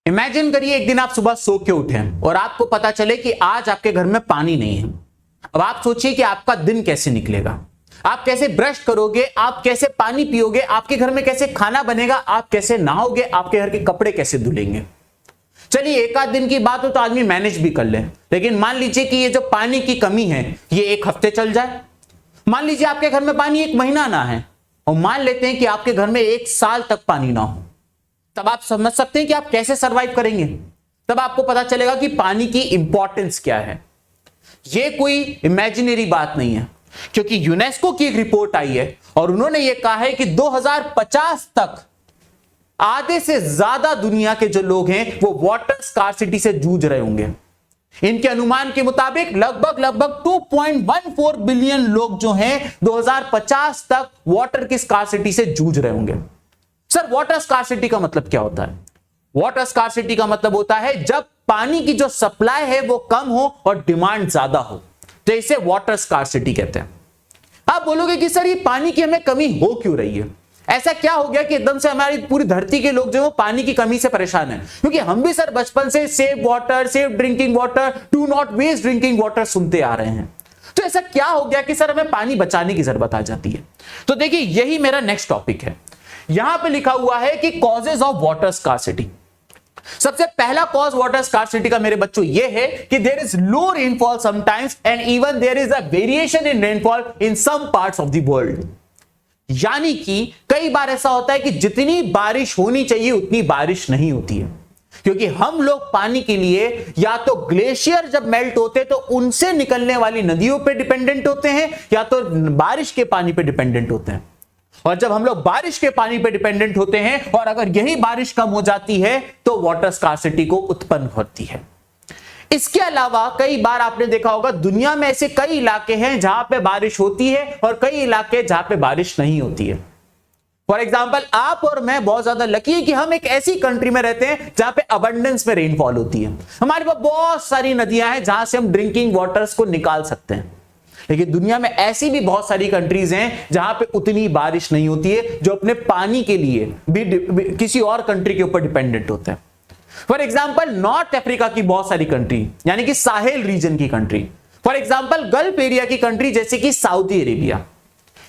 Imagine करिए एक दिन आप सुबह सो के उठे और आपको पता चले कि आज आपके घर में पानी नहीं है। अब आप सोचिए कि आपका दिन कैसे निकलेगा, आप कैसे ब्रश करोगे, आप कैसे पानी पियोगे, आपके घर में कैसे खाना बनेगा, आप कैसे नहाओगे, आपके घर के कपड़े कैसे धुलेंगे। चलिए एक आध दिन की बात हो तो आदमी मैनेज भी कर ले, लेकिन मान लीजिए कि ये जो पानी की कमी है ये एक हफ्ते चल जाए। मान लीजिए आपके घर में पानी एक महीना ना है और मान लेते हैं कि आपके घर में एक साल तक पानी ना हो, तब आप समझ सकते हैं कि आप कैसे सरवाइव करेंगे। तब आपको पता चलेगा कि पानी की इंपॉर्टेंस क्या है। ये कोई इमेजिनरी बात नहीं है, क्योंकि यूनेस्को की एक रिपोर्ट आई है और उन्होंने ये कहा है कि 2050 तक आधे से ज्यादा दुनिया के जो लोग हैं वो वाटर स्कार्सिटी से जूझ रहे होंगे। इनके अनुमान के मुताबिक लगभग 2.14 बिलियन लोग जो हैं 2050 तक वाटर की स्कार्सिटी से जूझ रहे होंगे। सर वाटर स्कार्सिटी का मतलब क्या होता है? वाटर स्कार्सिटी का मतलब होता है जब पानी की जो सप्लाई है वो कम हो और डिमांड ज्यादा हो, तो इसे वाटर स्कार्सिटी कहते हैं। आप बोलोगे कि सर ये पानी की हमें कमी हो क्यों रही है? ऐसा क्या हो गया कि एकदम से हमारी पूरी धरती के लोग जो है पानी की कमी से परेशान हैं? क्योंकि हम भी सर बचपन से save water, save drinking water, do not waste drinking water सुनते आ रहे हैं। तो ऐसा क्या हो गया कि सर हमें पानी बचाने की जरूरत आ जाती है? तो देखिए यही मेरा नेक्स्ट टॉपिक है। यहां पे लिखा हुआ है कि कॉजेज ऑफ वाटर स्कार्सिटी। सबसे पहला कॉज वाटर स्कार्सिटी का मेरे बच्चों ये है कि there is low rainfall sometimes and even there is a variation in rainfall in some parts of the world. यानी कि कई बार ऐसा होता है कि जितनी बारिश होनी चाहिए उतनी बारिश नहीं होती है, क्योंकि हम लोग पानी के लिए या तो ग्लेशियर जब मेल्ट होते हैं तो उनसे निकलने वाली नदियों पे डिपेंडेंट होते हैं या तो बारिश के पानी पे डिपेंडेंट होते हैं। और जब हम लोग बारिश के पानी पे डिपेंडेंट होते हैं और अगर यही बारिश कम हो जाती है तो वाटर स्कार्सिटी को उत्पन्न होती है। इसके अलावा कई बार आपने देखा होगा दुनिया में ऐसे कई इलाके हैं जहां पे बारिश होती है और कई इलाके जहां पे बारिश नहीं होती है। फॉर एग्जाम्पल आप और मैं बहुत ज्यादा लकी है कि हम एक ऐसी कंट्री में रहते हैं जहां पे अबंडेंस में रेनफॉल होती है। हमारे पास बहुत सारी नदियां हैं जहां से हम ड्रिंकिंग वाटर्स को निकाल सकते हैं। लेकिन दुनिया में ऐसी भी बहुत सारी कंट्रीज हैं जहां पे उतनी बारिश नहीं होती है, जो अपने पानी के लिए भी किसी और कंट्री के ऊपर डिपेंडेंट होते हैं। फॉर एग्जाम्पल नॉर्थ अफ्रीका की बहुत सारी कंट्री, यानी कि साहेल रीजन की country, for example gulf area की कंट्री जैसे कि सऊदी अरेबिया,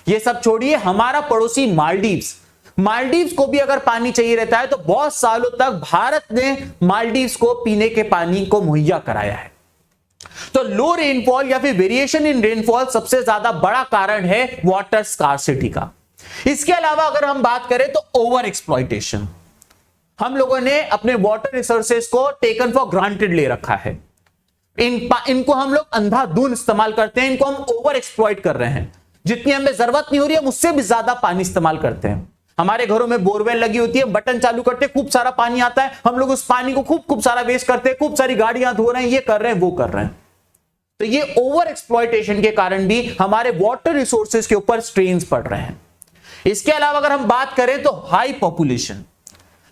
ये सब छोड़िए हमारा पड़ोसी मालदीव्स को भी अगर पानी चाहिए रहता है तो बहुत सालों तक भारत ने मालदीव्स को पीने के पानी को मुहैया कराया है। तो लो रेनफॉल या फिर वेरिएशन इन रेनफॉल सबसे ज्यादा बड़ा कारण है वाटर स्कार्सिटी का। इसके अलावा अगर हम बात करें तो ओवर एक्सप्लॉइटेशन, हम लोगों ने अपने वाटर रिसोर्सेज को टेकन फॉर ग्रांटेड ले रखा है। इनको हम लोग अंधाधुंध इस्तेमाल करते हैं, इनको हम ओवर एक्सप्लॉइट कर रहे हैं। जितनी हमें जरूरत नहीं हो रही है हम उससे भी ज्यादा पानी इस्तेमाल करते हैं। हमारे घरों में बोरवेल लगी होती है, बटन चालू करते हैं, खूब सारा पानी आता है, हम लोग उस पानी को खूब सारा वेस्ट करते हैं, खूब सारी गाड़ियां धो रहे हैं, ये कर रहे हैं वो कर रहे हैं। तो ये ओवर एक्सप्लॉइटेशन के कारण भी हमारे वाटर रिसोर्सेज के ऊपर स्ट्रेन्स पड़ रहे हैं। इसके अलावा अगर हम बात करें तो हाई पॉपुलेशन,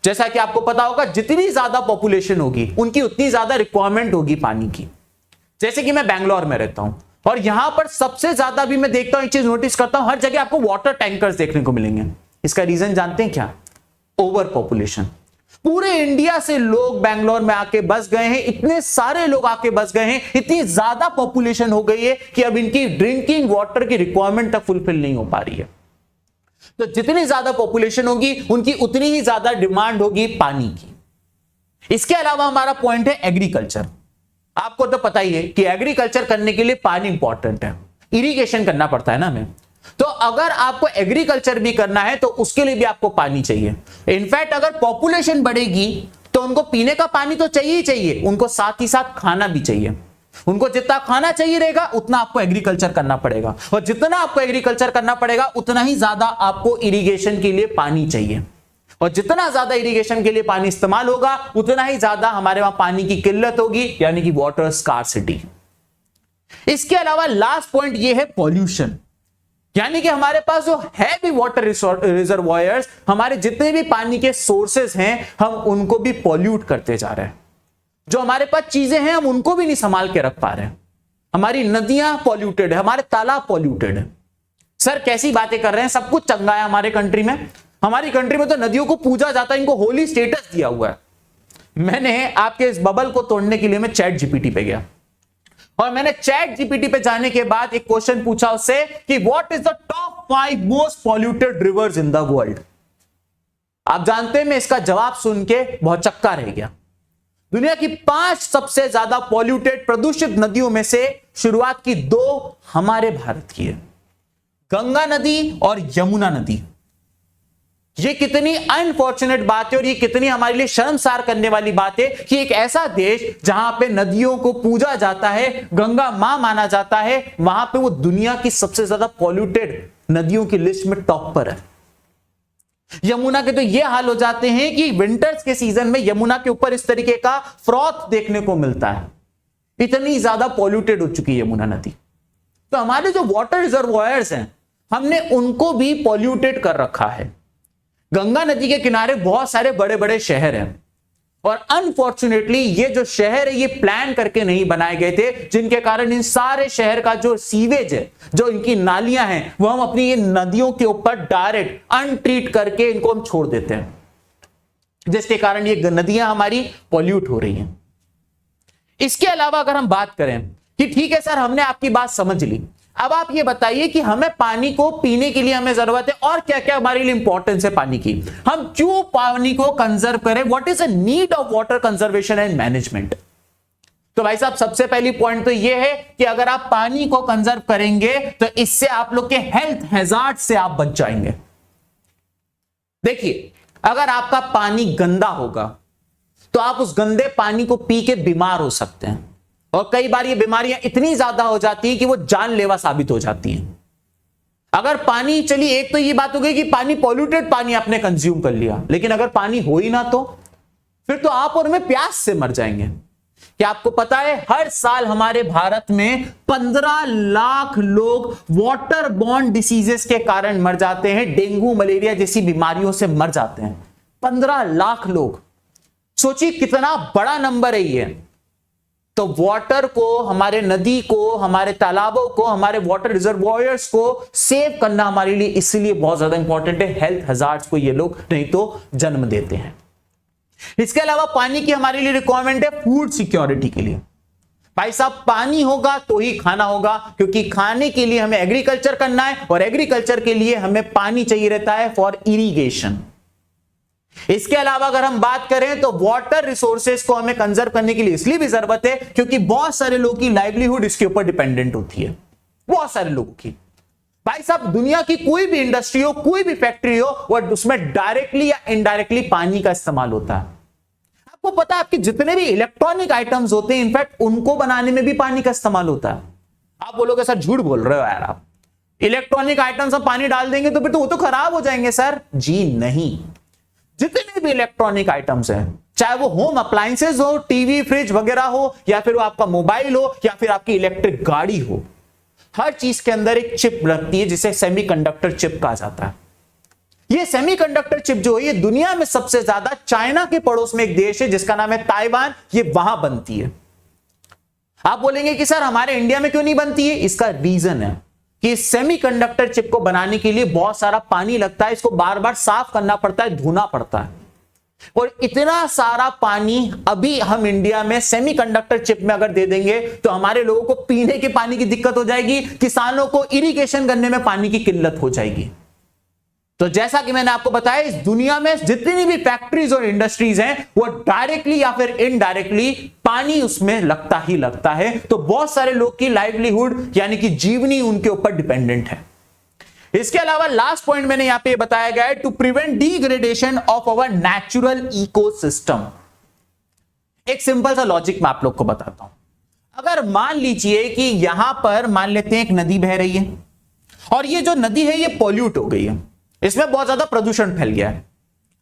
जैसा कि आपको पता होगा जितनी ज्यादा पॉपुलेशन होगी उनकी उतनी ज्यादा रिक्वायरमेंट होगी पानी की। जैसे कि मैं बैंगलोर में रहता हूं और यहां पर सबसे ज्यादा भी मैं देखता हूं, एक चीज नोटिस करता हूं, हर जगह आपको वाटर टैंकर्स देखने को मिलेंगे। इसका रीजन जानते हैं क्या? Over population. पूरे इंडिया से लोग बैंगलोर में आके बस गए हैं, इतने सारे लोग आके बस गए हैं, इतनी ज्यादा पॉपुलेशन हो गई है कि अब इनकी ड्रिंकिंग वाटर की रिक्वायरमेंट तक फुलफिल नहीं हो पा रही है। तो जितनी ज्यादा पॉपुलेशन होगी उनकी उतनी ही ज्यादा डिमांड होगी पानी की। इसके अलावा हमारा पॉइंट है एग्रीकल्चर। आपको तो पता ही है कि एग्रीकल्चर करने के लिए पानी इंपॉर्टेंट है, इरिगेशन करना पड़ता है ना हमें। तो अगर आपको एग्रीकल्चर भी करना है तो उसके लिए भी आपको पानी चाहिए। इनफैक्ट अगर पॉपुलेशन बढ़ेगी तो उनको पीने का पानी तो चाहिए ही चाहिए, उनको साथ ही साथ खाना भी चाहिए। उनको जितना खाना चाहिए रहेगा उतना आपको एग्रीकल्चर करना पड़ेगा, और जितना आपको एग्रीकल्चर करना पड़ेगा उतना ही ज्यादा आपको इरिगेशन के लिए पानी चाहिए, और जितना ज्यादा इरिगेशन के लिए पानी इस्तेमाल होगा उतना ही ज्यादा हमारे वहां पानी की किल्लत होगी, यानी कि वाटर स्कार्सिटी। इसके अलावा लास्ट पॉइंट ये है पॉल्यूशन, यानी कि हमारे पास जो है भी वाटर रिजर्वॉयर्स, हमारे जितने भी पानी के सोर्सेस हैं हम उनको भी पॉल्यूट करते जा रहे हैं। जो हमारे पास चीजें हैं हम उनको भी नहीं संभाल के रख पा रहे हैं। हमारी नदियां पॉल्यूटेड है, हमारे तालाब पॉल्यूटेड है। सर कैसी बातें कर रहे हैं, सब कुछ चंगा है हमारे कंट्री में। हमारी कंट्री में तो नदियों को पूजा जाता है, इनको होली स्टेटस दिया हुआ है। मैंने आपके इस बबल को तोड़ने के लिए मैं चैट जीपीटी पे गया और मैंने चैट जीपीटी पे जाने के बाद एक क्वेश्चन पूछा उससे कि what is the top 5 most polluted reverse in the world. आप जानते हैं मैं इसका जवाब सुन के बहुत चक्का रह गया। दुनिया की 5 सबसे ज्यादा पॉल्यूटेड प्रदूषित नदियों में से शुरुआत की 2 हमारे भारत की है, गंगा नदी और यमुना नदी। ये कितनी अनफॉर्चुनेट बात है और ये कितनी हमारे लिए शर्मसार करने वाली बात है कि एक ऐसा देश जहां पे नदियों को पूजा जाता है, गंगा मां माना जाता है, वहां पे वो दुनिया की सबसे ज्यादा पॉल्यूटेड नदियों की लिस्ट में टॉप पर है। यमुना के तो ये हाल हो जाते हैं कि विंटर्स के सीजन में यमुना के ऊपर इस तरीके का फ्रॉथ देखने को मिलता है, इतनी ज्यादा पॉल्यूटेड हो चुकी है यमुना नदी। तो हमारे जो वाटर रिजर्वॉयर्स हैं हमने उनको भी पॉल्यूटेड कर रखा है। गंगा नदी के किनारे बहुत सारे बड़े बड़े शहर हैं और अनफॉर्चुनेटली ये जो शहर है ये प्लान करके नहीं बनाए गए थे, जिनके कारण इन सारे शहर का जो सीवेज है, जो इनकी नालियां हैं, वो हम अपनी ये नदियों के ऊपर डायरेक्ट अनट्रीट करके इनको हम छोड़ देते हैं, जिसके कारण ये नदियां हमारी पॉल्यूट हो रही हैं। इसके अलावा अगर हम बात करें कि ठीक है सर हमने आपकी बात समझ ली, अब आप ये बताइए कि हमें पानी को पीने के लिए हमें जरूरत है और क्या क्या हमारे लिए इंपॉर्टेंस है पानी की, हम क्यों पानी को कंजर्व करें, what is the need of water conservation and management. तो भाई साहब सबसे पहली पॉइंट तो ये है कि अगर आप पानी को कंजर्व करेंगे तो इससे आप लोग के हेल्थ हैजार्ड से आप बच जाएंगे। देखिए अगर आपका पानी गंदा होगा तो आप उस गंदे पानी को पी के बीमार हो सकते हैं और कई बार ये बीमारियां इतनी ज्यादा हो जाती हैं कि वो जानलेवा साबित हो जाती हैं। अगर पानी, चलिए एक तो ये बात हो गई कि पानी पॉल्यूटेड पानी आपने कंज्यूम कर लिया, लेकिन अगर पानी हो ही ना तो फिर तो आप और मैं प्यास से मर जाएंगे। क्या आपको पता है हर साल हमारे भारत में 15 लाख लोग वाटर बॉर्न डिसीजेस के कारण मर जाते हैं, डेंगू मलेरिया जैसी बीमारियों से मर जाते हैं। 15 लाख लोग, सोचिए कितना बड़ा नंबर है ये। तो वाटर को, हमारे नदी को, हमारे तालाबों को, हमारे वाटर रिजर्वॉयर्स को सेव करना हमारे लिए इसलिए बहुत ज्यादा इंपॉर्टेंट है। हेल्थ हजार्ड्स को ये लोग नहीं तो जन्म देते हैं। इसके अलावा पानी की हमारे लिए रिक्वायरमेंट है फूड सिक्योरिटी के लिए। भाई साहब पानी होगा तो ही खाना होगा, क्योंकि खाने के लिए हमें एग्रीकल्चर करना है और एग्रीकल्चर के लिए हमें पानी चाहिए रहता है फॉर इरिगेशन। इसके अलावा अगर हम बात करें तो वाटर रिसोर्सेज को हमें कंजर्व करने के लिए इसलिए भी जरूरत है क्योंकि बहुत सारे लोगों की लाइवलीहुड इसके ऊपर डिपेंडेंट होती है, बहुत सारे लोगों की। भाई साहब दुनिया की कोई भी इंडस्ट्री हो, कोई भी फैक्ट्री हो, वो उसमें डायरेक्टली या इनडायरेक्टली पानी का इस्तेमाल होता है। आपको पता है आपके जितने भी इलेक्ट्रॉनिक आइटम्स होते हैं इनफैक्ट उनको बनाने में भी पानी का इस्तेमाल होता है। आप बोलोगे सर झूठ बोल रहे हो यार आप, इलेक्ट्रॉनिक आइटम्स हम पानी डाल देंगे तो फिर तो वो तो खराब हो जाएंगे। सर जी नहीं, जितने भी इलेक्ट्रॉनिक आइटम्स हैं, चाहे वो होम अप्लायंसेस हो, टीवी फ्रिज वगैरह हो, या फिर वो आपका मोबाइल हो, या फिर आपकी इलेक्ट्रिक गाड़ी हो, हर चीज के अंदर एक चिप लगती है जिसे सेमीकंडक्टर चिप कहा जाता है। ये सेमीकंडक्टर चिप जो है ये दुनिया में सबसे ज्यादा चाइना के पड़ोस में एक देश है जिसका नाम है ताइवान, ये वहां बनती है। आप बोलेंगे कि सर हमारे इंडिया में क्यों नहीं बनती है, इसका रीजन है कि सेमीकंडक्टर चिप को बनाने के लिए बहुत सारा पानी लगता है, इसको बार बार साफ करना पड़ता है, धोना पड़ता है, और इतना सारा पानी अभी हम इंडिया में सेमीकंडक्टर चिप में अगर दे देंगे तो हमारे लोगों को पीने के पानी की दिक्कत हो जाएगी, किसानों को इरिगेशन करने में पानी की किल्लत हो जाएगी। तो जैसा कि मैंने आपको बताया इस दुनिया में जितनी भी फैक्ट्रीज और इंडस्ट्रीज हैं वो डायरेक्टली या फिर इनडायरेक्टली पानी उसमें लगता ही लगता है। तो बहुत सारे लोग की लाइवलीहुड यानी कि जीवनी उनके ऊपर डिपेंडेंट है। इसके अलावा लास्ट पॉइंट मैंने यहां पे बताया गया है to prevent degradation of our natural ecosystem. एक सिंपल सा लॉजिक मैं आप लोग को बताता हूं। अगर मान लीजिए कि यहां पर मान लेते हैं एक नदी बह रही है और ये जो नदी है ये पॉल्यूट हो गई है, इसमें बहुत ज्यादा प्रदूषण फैल गया है।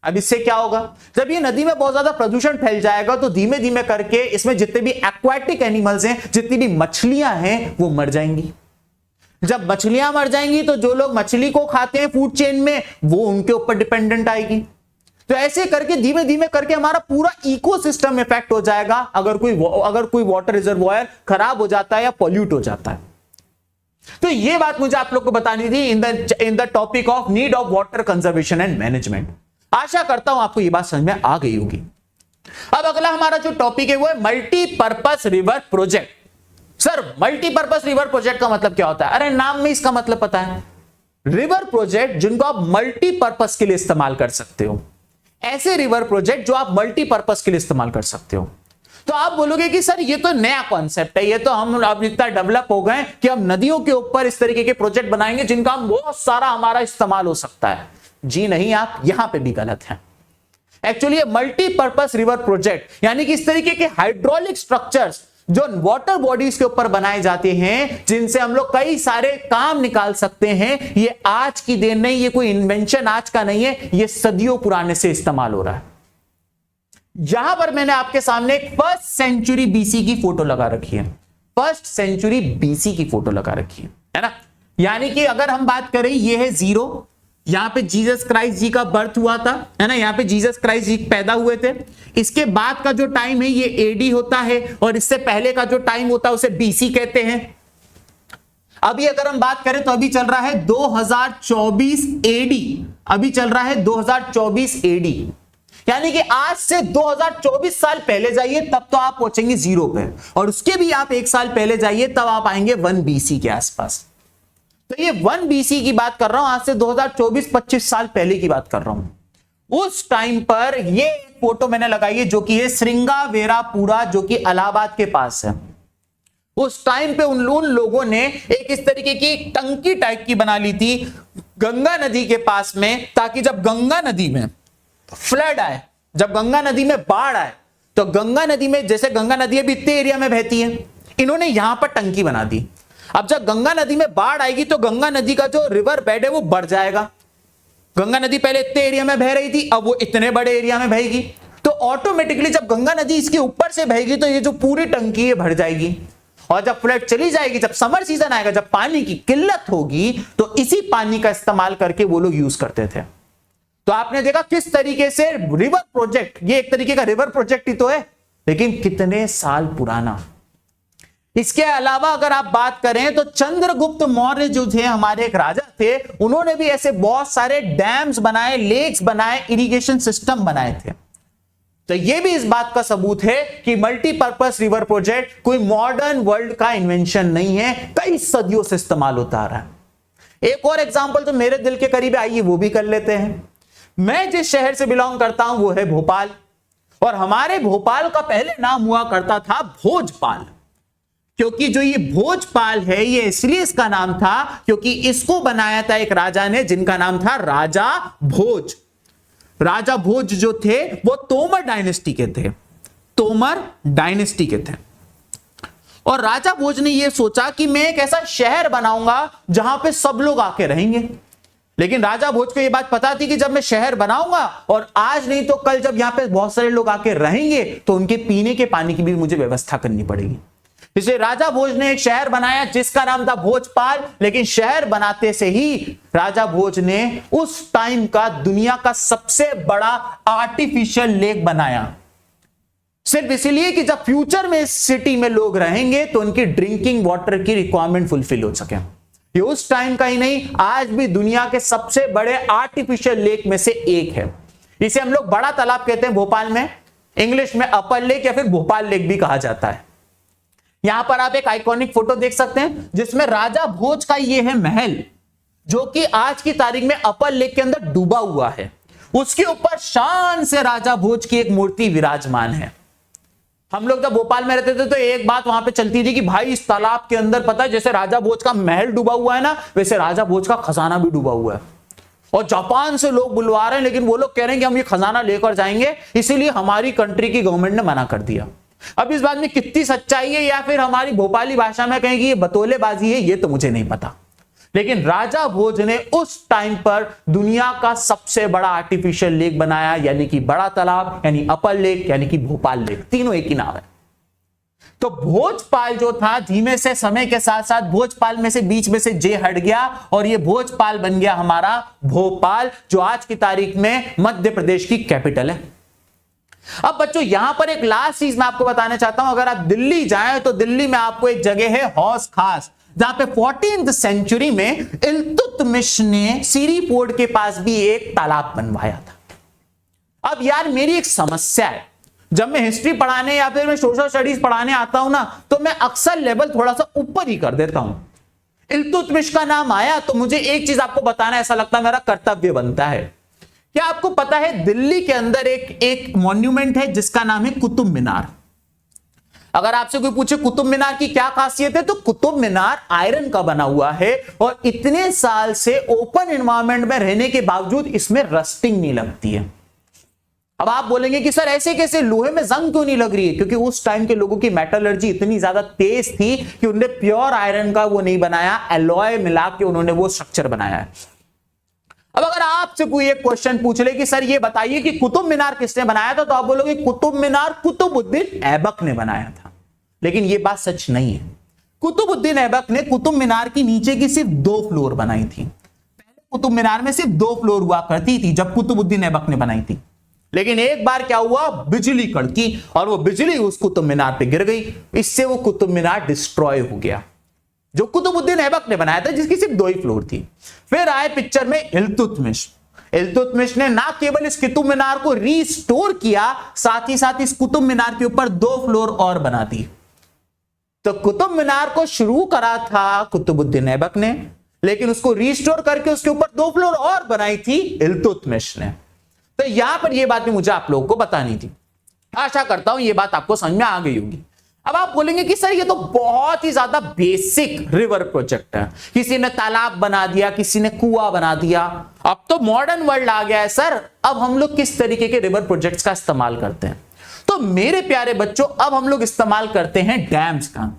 अब इससे क्या होगा, जब ये नदी में बहुत ज्यादा प्रदूषण फैल जाएगा तो धीमे धीमे करके इसमें जितने भी एक्वाटिक एनिमल्स हैं, जितनी भी मछलियां हैं वो मर जाएंगी। जब मछलियां मर जाएंगी तो जो लोग मछली को खाते हैं फूड चेन में वो उनके ऊपर डिपेंडेंट आएगी। तो ऐसे करके धीमे धीमे करके हमारा पूरा इकोसिस्टम इफेक्ट हो जाएगा अगर कोई वाटर रिजर्वॉयर खराब हो जाता है या पॉल्यूट हो जाता है। तो ये बात मुझे आप लोग को बतानी थी in the topic of need of water conservation and management. आशा करता हूं आपको ये बात समझ में आ गई होगी। अब अगला हमारा जो टॉपिक है वो है multipurpose river project. Sir multipurpose river project का मतलब क्या होता है? अरे नाम में इसका मतलब पता है, रिवर प्रोजेक्ट जिनको आप मल्टीपर्पस के लिए इस्तेमाल कर सकते हो, ऐसे रिवर प्रोजेक्ट जो आप मल्टीपर्पस के लिए इस्तेमाल कर सकते हो। तो आप बोलोगे कि सर ये तो नया कॉन्सेप्ट है, ये तो हम अब इतना डेवलप हो गए कि हम नदियों के ऊपर इस तरीके के प्रोजेक्ट बनाएंगे जिनका हम बहुत सारा हमारा इस्तेमाल हो सकता है। जी नहीं, आप यहां पे भी गलत हैं। एक्चुअली ये मल्टीपर्पस रिवर प्रोजेक्ट यानी कि इस तरीके के हाइड्रोलिक स्ट्रक्चर्स जो वाटर बॉडीज के ऊपर बनाए जाते हैं, जिनसे हम लोग कई सारे काम निकाल सकते हैं, ये आज की देन नहीं, ये कोई इन्वेंशन आज का नहीं है, ये सदियों पुराने से इस्तेमाल हो रहा है। यहां पर मैंने आपके सामने एक 1st सेंचुरी बीसी की फोटो लगा रखी है, 1st सेंचुरी बीसी की फोटो लगा रखी है ना। यानी कि अगर हम बात करें, ये है 0, यहां पे जीसस क्राइस्ट जी का बर्थ हुआ था, है ना, यहां पे जीसस क्राइस्ट जी पैदा हुए थे। इसके बाद का जो टाइम है ये एडी होता है, और इससे पहले का जो टाइम होता है उसे बीसी कहते हैं। अभी अगर हम बात करें तो अभी चल रहा है 2024 एडी, अभी चल रहा है 2024 एडी, यानी कि आज से 2024 साल पहले जाइए तब तो आप पहुंचेंगे 0 पे, और उसके भी आप 1 साल पहले जाइए तब आप आएंगे 1 बीसी के आसपास। तो ये 1 बीसी की बात कर रहा हूं, आज से 2024-25 साल पहले की बात कर रहा हूं। उस टाइम पर ये फोटो मैंने लगाई है जो कि है श्रृंगावेरापुरा, जो कि इलाहाबाद के पास है। उस टाइम पे उन लोगों ने एक इस तरीके की टंकी टाइप की बना ली थी गंगा नदी के पास में, ताकि जब गंगा नदी में फ्लड आए, जब गंगा नदी में बाढ़ आए, तो गंगा नदी में, जैसे गंगा नदी अभी इतने एरिया में बहती है, इन्होंने यहां पर टंकी बना दी। अब जब गंगा नदी में बाढ़ आएगी तो गंगा नदी का जो रिवर बेड है वो बढ़ जाएगा। गंगा नदी पहले इतने एरिया में बह रही थी, अब वो इतने बड़े एरिया में बहेगी, तो ऑटोमेटिकली जब गंगा नदी इसके ऊपर से बहेगी तो ये जो पूरी टंकी है भर जाएगी। और जब फ्लड चली जाएगी, जब समर सीजन आएगा, जब पानी की किल्लत होगी, तो इसी पानी का इस्तेमाल करके वो लोग यूज करते थे। तो आपने देखा किस तरीके से रिवर प्रोजेक्ट, ये एक तरीके का रिवर प्रोजेक्ट ही तो है, लेकिन कितने साल पुराना। इसके अलावा अगर आप बात करें तो चंद्रगुप्त मौर्य जो थे, हमारे एक राजा थे, उन्होंने भी ऐसे बहुत सारे डैम्स बनाए, लेक्स बनाए, इरिगेशन सिस्टम बनाए थे। तो यह भी इस बात का सबूत है कि मल्टीपर्पस रिवर प्रोजेक्ट कोई मॉडर्न वर्ल्ड का इन्वेंशन नहीं है, कई सदियों से इस्तेमाल होता आ रहा है। एक और एग्जांपल तो मेरे दिल के करीब, आइए वो भी कर लेते हैं। मैं जिस शहर से बिलोंग करता हूं वो है भोपाल, और हमारे भोपाल का पहले नाम हुआ करता था भोजपाल। क्योंकि जो ये भोजपाल है, ये इसलिए इसका नाम था क्योंकि इसको बनाया था एक राजा ने जिनका नाम था राजा भोज। राजा भोज जो थे वो तोमर डायनेस्टी के थे, तोमर डायनेस्टी के थे। और राजा भोज ने ये सोचा कि मैं एक ऐसा शहर बनाऊंगा जहां पे सब लोग आके रहेंगे। लेकिन राजा भोज को यह बात पता थी कि जब मैं शहर बनाऊंगा और आज नहीं तो कल जब यहां पे बहुत सारे लोग आके रहेंगे तो उनके पीने के पानी की भी मुझे व्यवस्था करनी पड़ेगी। इसलिए राजा भोज ने एक शहर बनाया जिसका नाम था भोजपाल। लेकिन शहर बनाते से ही राजा भोज ने उस टाइम का दुनिया का सबसे बड़ा आर्टिफिशियल लेक बनाया, सिर्फ इसलिए कि जब फ्यूचर में इस सिटी में लोग रहेंगे तो उनकी ड्रिंकिंग वाटर की रिक्वायरमेंट फुलफिल हो सके। ये उस टाइम का ही नहीं, आज भी दुनिया के सबसे बड़े आर्टिफिशियल लेक में से एक है। इसे हम लोग बड़ा तालाब कहते हैं भोपाल में, इंग्लिश में अपर लेक या फिर भोपाल लेक भी कहा जाता है। यहां पर आप एक आइकॉनिक फोटो देख सकते हैं जिसमें राजा भोज का ये है महल, जो कि आज की तारीख में अपर लेक के अंदर डूबा हुआ है। उसके ऊपर शान से राजा भोज की एक मूर्ति विराजमान है। हम लोग जब भोपाल में रहते थे तो एक बात वहां पे चलती थी कि भाई इस तालाब के अंदर पता है जैसे राजा भोज का महल डूबा हुआ है ना, वैसे राजा भोज का खजाना भी डूबा हुआ है। और जापान से लोग बुलवा रहे हैं, लेकिन वो लोग कह रहे हैं कि हम ये खजाना लेकर जाएंगे, इसीलिए हमारी कंट्री की गवर्नमेंट ने मना कर दिया। अब इस बात में कितनी सच्चाई है या फिर हमारी भोपाली भाषा में कहें कि ये बतौलेबाजी है, ये तो मुझे नहीं पता। लेकिन राजा भोज ने उस टाइम पर दुनिया का सबसे बड़ा आर्टिफिशियल लेक बनाया, यानी कि बड़ा तालाब, यानी अपर लेक, यानी कि भोपाल लेक, तीनों एक ही नाम है। तो भोजपाल जो था, धीमे से समय के साथ साथ भोजपाल में से बीच में से जे हट गया और ये भोजपाल बन गया हमारा भोपाल, जो आज की तारीख में मध्य प्रदेश की कैपिटल है। अब बच्चों यहां पर एक लास्ट चीज मैं आपको बताना चाहता हूं। अगर आप दिल्ली जाएं तो दिल्ली में आपको एक जगह है हौस खास, जहां पे 14th सेंचुरी में इल्तुतमिश ने सीरी फोर्ट के पास भी एक तालाब बनवाया था। अब यार मेरी एक समस्या है, जब मैं हिस्ट्री पढ़ाने या फिर मैं सोशल स्टडीज पढ़ाने आता हूं ना, तो मैं अक्सर लेवल थोड़ा सा ऊपर ही कर देता हूं। इल्तुतमिश का नाम आया तो मुझे एक चीज आपको बताना ऐसा लगता है मेरा कर्तव्य बनता है। क्या आपको पता है दिल्ली के अंदर एक मॉन्यूमेंट है जिसका नाम है कुतुब मीनार। अगर आपसे कोई पूछे कुतुब मीनार की क्या खासियत है, तो कुतुब मीनार आयरन का बना हुआ है और इतने साल से ओपन एनवायरनमेंट में रहने के बावजूद इसमें रस्टिंग नहीं लगती है। अब आप बोलेंगे कि सर ऐसे कैसे, लोहे में जंग क्यों नहीं लग रही है? क्योंकि उस टाइम के लोगों की मेटलर्जी इतनी ज्यादा तेज थी कि उन्होंने प्योर आयरन का वो नहीं बनाया, एलॉय मिला के उन्होंने वो स्ट्रक्चर बनाया है। अब अगर आपसे कोई एक क्वेश्चन पूछ ले कि सर ये बताइए कि कुतुब मीनार किसने बनाया था, तो आप बोलोगे कुतुब मीनार कुतुबुद्दीन ऐबक ने बनाया था। लेकिन ये बात सच नहीं है। कुतुबुद्दीन ऐबक ने कुतुब मीनार की नीचे की सिर्फ 2 फ्लोर बनाई थी। पहले कुतुब मीनार में सिर्फ 2 फ्लोर हुआ करती थी जब कुतुबुद्दीन ऐबक ने बनाई थी। लेकिन एक बार क्या हुआ, बिजली कड़की और वो बिजली उस कुतुब मीनार पे गिर गई, इससे वो कुतुब मीनार डिस्ट्रॉय हो गया जो कुतुबुद्दीन ऐबक ने बनाया था, जिसकी सिर्फ 2 ही फ्लोर थी। फिर आए पिक्चर में इल्तुतमिश। इल्तुतमिश ने ना केवल इस कुतुब मीनार को रीस्टोर किया, साथ ही साथ इस कुतुब मीनार के ऊपर 2 फ्लोर और बना दी। तो कुतुब मीनार को शुरू करा था कुतुबुद्दीन ऐबक ने, लेकिन उसको रीस्टोर करके उसके ऊपर 2 फ्लोर और बनाई थी इल्तुतमिश ने। तो यहां पर यह बात भी मुझे आप लोगों को बतानी थी। आशा करता हूं यह बात आपको समझ में आ गई होगी। अब आप बोलेंगे कि सर ये तो बहुत ही ज्यादा बेसिक रिवर प्रोजेक्ट है, किसी ने तालाब बना दिया, किसी ने कुआं बना दिया। अब तो मॉडर्न वर्ल्ड आ गया है सर, अब हम लोग किस तरीके के रिवर प्रोजेक्ट्स का इस्तेमाल करते हैं? तो मेरे प्यारे बच्चों, अब हम लोग इस्तेमाल करते हैं डैम्स का।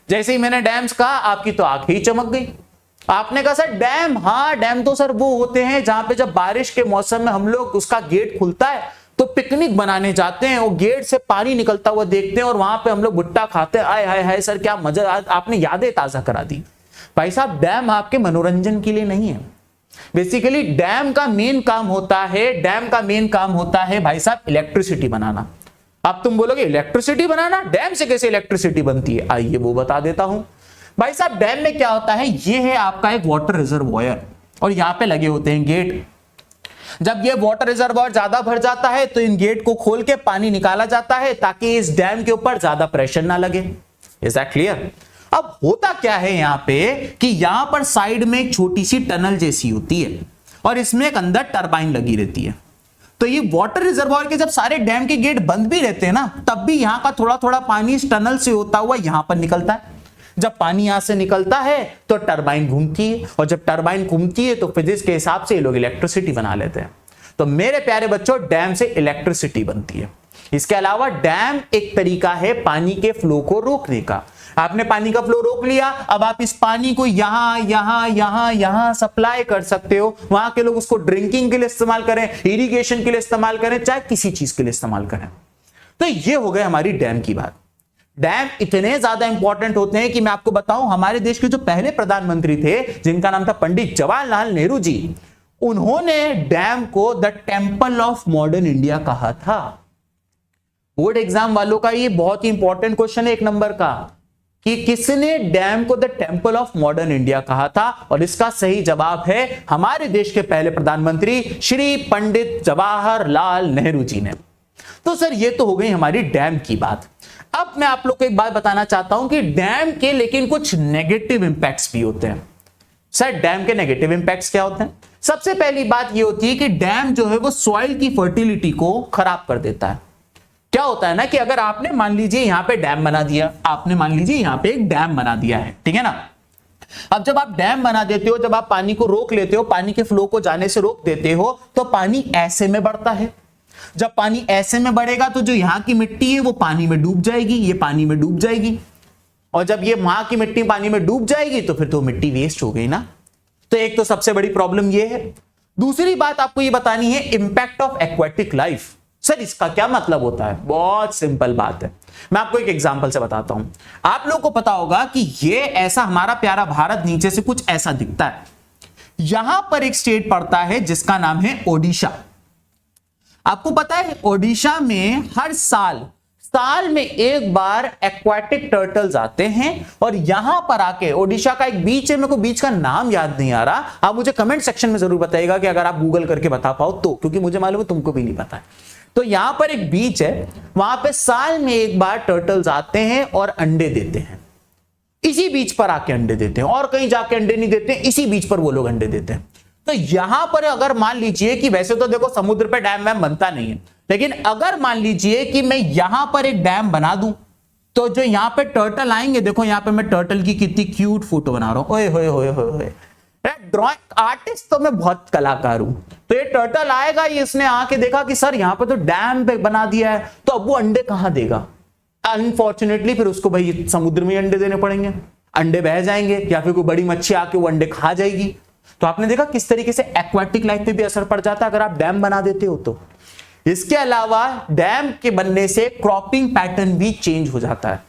जैसे ही मैंने डैम्स कहा, आपकी तो आंखें ही चमक गई। आपने कहा सर डैम, हाँ डैम तो सर वो होते हैं जहां पे जब बारिश के मौसम में हम लोग उसका गेट खुलता है तो पिकनिक बनाने जाते हैं, वो गेट से पानी निकलता हुआ देखते हैं और वहां पे हम लोग भुट्टा खाते हैं। आय हाय हाय सर क्या मजा, आपने यादें ताजा करा दी। भाई साहब डैम आपके मनोरंजन के लिए नहीं है। बेसिकली डैम का मेन काम होता है भाई साहब इलेक्ट्रिसिटी बनाना। अब तुम बोलोगे इलेक्ट्रिसिटी बनाना, डैम से कैसे इलेक्ट्रिसिटी बनती है? आइए वो बता देता हूं। भाई साहब डैम में क्या होता है, ये है आपका एक वाटर रिजर्वॉयर और यहां पे लगे होते हैं गेट। जब ये वाटर रिजर्वॉयर ज्यादा भर जाता है तो इन गेट को खोल के पानी निकाला जाता है ताकि इस डैम के ऊपर ज्यादा प्रेशर ना लगे। Is that clear? अब होता क्या है यहां पे कि यहां पर साइड में एक छोटी सी टनल जैसी होती है और इसमें एक अंदर टरबाइन लगी रहती है। तो ये वाटर रिजर्वॉयर के जब सारे डैम के गेट बंद भी रहते हैं ना, तब भी यहां का थोड़ा थोड़ा पानी इस टनल से होता हुआ यहां पर निकलता है। जब पानी यहां से निकलता है तो टरबाइन घूमती है और जब टरबाइन घूमती है तो फिजिक्स के हिसाब से ये लोग इलेक्ट्रिसिटी बना लेते हैं। तो मेरे प्यारे बच्चों डैम से इलेक्ट्रिसिटी बनती है। इसके अलावा डैम एक तरीका है पानी के फ्लो को रोकने का। आपने पानी का फ्लो रोक लिया, अब आप इस पानी को यहां सप्लाई कर सकते हो। वहां के लोग उसको ड्रिंकिंग के लिए इस्तेमाल करें, इरिगेशन के लिए इस्तेमाल करें, चाहे किसी चीज के लिए इस्तेमाल करें। तो ये हो गए हमारी डैम की बात। डैम इतने ज्यादा इंपॉर्टेंट होते हैं कि मैं आपको बताऊं, हमारे देश के जो पहले प्रधानमंत्री थे जिनका नाम था पंडित जवाहरलाल नेहरू जी, उन्होंने डैम को the temple of modern India कहा था। बोर्ड एग्जाम वालों का ये बहुत ही इंपॉर्टेंट क्वेश्चन है 1 नंबर का, कि किसने डैम को the temple of modern India कहा था? और इसका सही जवाब है हमारे देश के पहले प्रधानमंत्री श्री पंडित जवाहरलाल नेहरू जी ने। तो सर ये तो हो गई हमारी डैम की बात। अब मैं आप लोग को एक बात बताना चाहता हूं कि डैम के लेकिन कुछ नेगेटिव इंपैक्ट्स भी होते हैं। सर डैम के नेगेटिव इंपैक्ट्स क्या होते हैं? सबसे पहली बात ये होती है कि डैम जो है वो सॉइल की फर्टिलिटी को खराब कर देता है। क्या होता है ना कि अगर आपने मान लीजिए यहां पे डैम बना दिया, आपने मान लीजिए यहां पे एक डैम बना दिया है, ठीक है ना। अब जब आप डैम बना देते हो, जब आप पानी को रोक लेते हो, पानी के फ्लो को जाने से रोक देते हो, तो पानी ऐसे में बढ़ता है। जब पानी ऐसे में बढ़ेगा तो जो यहां की मिट्टी है वो पानी में डूब जाएगी, ये पानी में डूब जाएगी। और जब ये वहां की मिट्टी पानी में डूब जाएगी तो फिर तो मिट्टी वेस्ट हो गई ना। तो एक तो सबसे बड़ी प्रॉब्लम ये है। दूसरी बात आपको ये बतानी है impact of aquatic life. Sir इसका क्या मतलब होता है? बहुत सिंपल बात है, मैं आपको एक एग्जांपल से बताता हूं। आप लोगों को पता होगा कि ये ऐसा हमारा प्यारा भारत नीचे से कुछ ऐसा दिखता है। यहां पर एक स्टेट पड़ता है जिसका नाम है ओडिशा। आपको पता है ओडिशा में हर साल में एक बार एक्वाटिक टर्टल्स आते हैं और यहां पर आके, ओडिशा का एक बीच है, मेरे को बीच का नाम याद नहीं आ रहा, आप मुझे कमेंट सेक्शन में जरूर बताइएगा कि अगर आप गूगल करके बता पाओ तो, क्योंकि मुझे मालूम है तुमको भी नहीं पता है। तो यहां पर एक बीच है वहां पे साल में एक बार टर्टल्स आते हैं और अंडे देते हैं। इसी बीच पर आके अंडे देते हैं, और कहीं जाके अंडे नहीं देते, इसी बीच पर वो लोग अंडे देते हैं। तो यहां पर अगर मान लीजिए कि वैसे तो देखो समुद्र पे डैम वैम बनता नहीं है, लेकिन अगर मान लीजिए कि मैं यहां पर एक डैम बना दूं, तो जो यहां पे टर्टल आएंगे, देखो यहां पे मैं टर्टल की कितनी क्यूट फोटो बना रहा हूं, ओए होए होए होए, ड्राइंग आर्टिस्ट तो मैं बहुत कलाकार हूं। तो ये टर्टल आएगा, ये इसने आके देखा कि सर यहां पे तो डैम पे बना दिया है, तो अब वो अंडे कहां देगा? अनफॉर्चुनेटली फिर उसको भाई समुद्र में अंडे देने पड़ेंगे, अंडे बह जाएंगे, या फिर कोई बड़ी मच्छी आके वो अंडे खा जाएगी। तो आपने देखा किस तरीके से एक्वाटिक लाइफ पे भी असर पड़ जाता है अगर आप डैम बना देते हो तो। इसके अलावा डैम के बनने से क्रॉपिंग पैटर्न भी चेंज हो जाता है।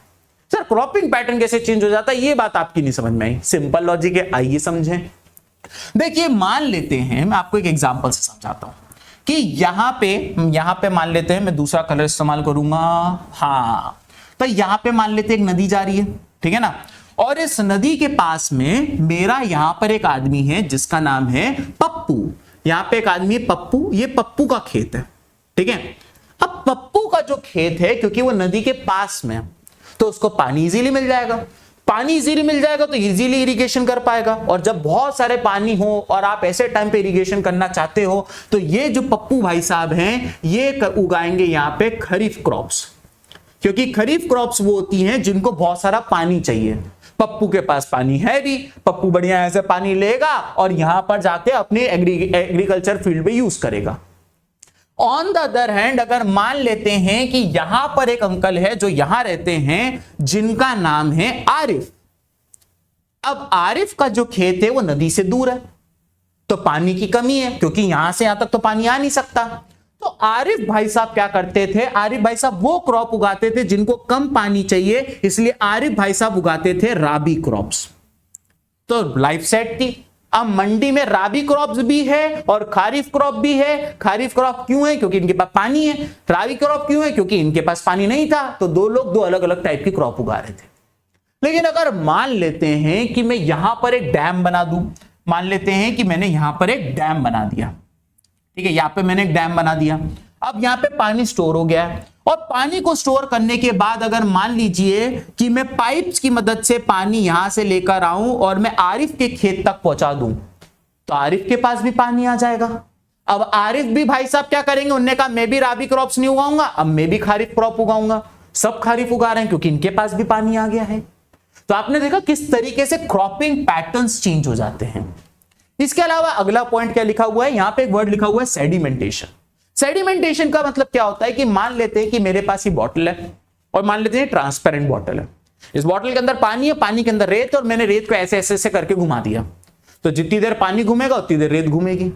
सर क्रॉपिंग पैटर्न कैसे चेंज हो जाता है, ये बात आपकी नहीं समझ में आई। सिंपल लॉजिक है, आइए समझें। देखिए मान लेते हैं, मैं आपको एक एग्जांपल से समझाता हूं कि यहां पे मान लेते हैं, मैं दूसरा कलर इस्तेमाल करूंगा, हाँ, तो यहां पे मान लेते हैं एक नदी जा रही है, ठीक है ना, और इस नदी के पास में मेरा यहां पर एक आदमी है जिसका नाम है पप्पू। यहां पे एक आदमी है पप्पू, ये पप्पू का खेत है, ठीक है। अब पप्पू का जो खेत है, क्योंकि वो नदी के पास में है, तो उसको पानी इजीली मिल जाएगा। पानी इजीली मिल जाएगा तो इजीली इरिगेशन कर पाएगा। और जब बहुत सारे पानी हो और आप ऐसे टाइम पे इरिगेशन करना चाहते हो, तो ये जो पप्पू भाई साहब हैं, ये उगाएंगे यहां पे खरीफ क्रॉप्स, क्योंकि खरीफ क्रॉप्स वो होती हैं जिनको बहुत सारा पानी चाहिए। पप्पू के पास पानी है भी, पप्पू बढ़िया ऐसे पानी लेगा और यहां पर जाके अपने एग्रीकल्चर फील्ड में यूज करेगा। ऑन द अदर हैंड, अगर मान लेते हैं कि यहां पर एक अंकल है जो यहां रहते हैं, जिनका नाम है आरिफ। अब आरिफ का जो खेत है वो नदी से दूर है, तो पानी की कमी है, क्योंकि यहां से यहां तक तो पानी आ नहीं सकता। तो आरिफ भाई साहब क्या करते थे, आरिफ भाई साहब वो क्रॉप उगाते थे जिनको कम पानी चाहिए, इसलिए आरिफ भाई साहब उगाते थे राबी क्रॉप्स। तो लाइफ सेट थी। अब मंडी में राबी क्रॉप्स भी है और खारिफ क्रॉप भी है। खारिफ क्रॉप क्यों है? क्योंकि इनके पास पानी है। राबी क्रॉप क्यों है? क्योंकि इनके पास पानी नहीं था। तो दो लोग दो अलग अलग टाइप की क्रॉप उगा रहे थे। लेकिन अगर मान लेते हैं कि मैं यहां पर एक डैम बना दूं, मान लेते हैं कि मैंने यहां पर एक डैम बना दिया, ठीक है, यहां पे मैंने एक डैम बना दिया। अब यहां पे पानी स्टोर हो गया है, और पानी को स्टोर करने के बाद अगर मान लीजिए कि मैं पाइप्स की मदद से पानी यहां से लेकर आऊं और मैं आरिफ के खेत तक पहुंचा दूं, तो आरिफ के पास भी पानी आ जाएगा। अब आरिफ भी भाई साहब क्या करेंगे, उन्होंने कहा मैं भी राबी क्रॉप्स नहीं उगाऊंगा, अब मैं भी खारिफ क्रॉप उगाऊंगा। सब खारिफ उगा रहे हैं क्योंकि इनके पास भी पानी आ गया है। तो आपने देखा किस तरीके से क्रॉपिंग पैटर्न्स चेंज हो जाते हैं। इसके अलावा अगला पॉइंट क्या लिखा हुआ है, यहां पे एक वर्ड लिखा हुआ है सेडिमेंटेशन। सेडिमेंटेशन का मतलब क्या होता है कि मान लेते हैं कि मेरे पास ये बॉटल है और मान लेते हैं ट्रांसपेरेंट बॉटल है। इस बॉटल के अंदर पानी है, पानी के अंदर रेत, और मैंने रेत को ऐसे ऐसे ऐसे करके घुमा दिया। तो जितनी देर पानी घूमेगा उतनी देर रेत घूमेगी।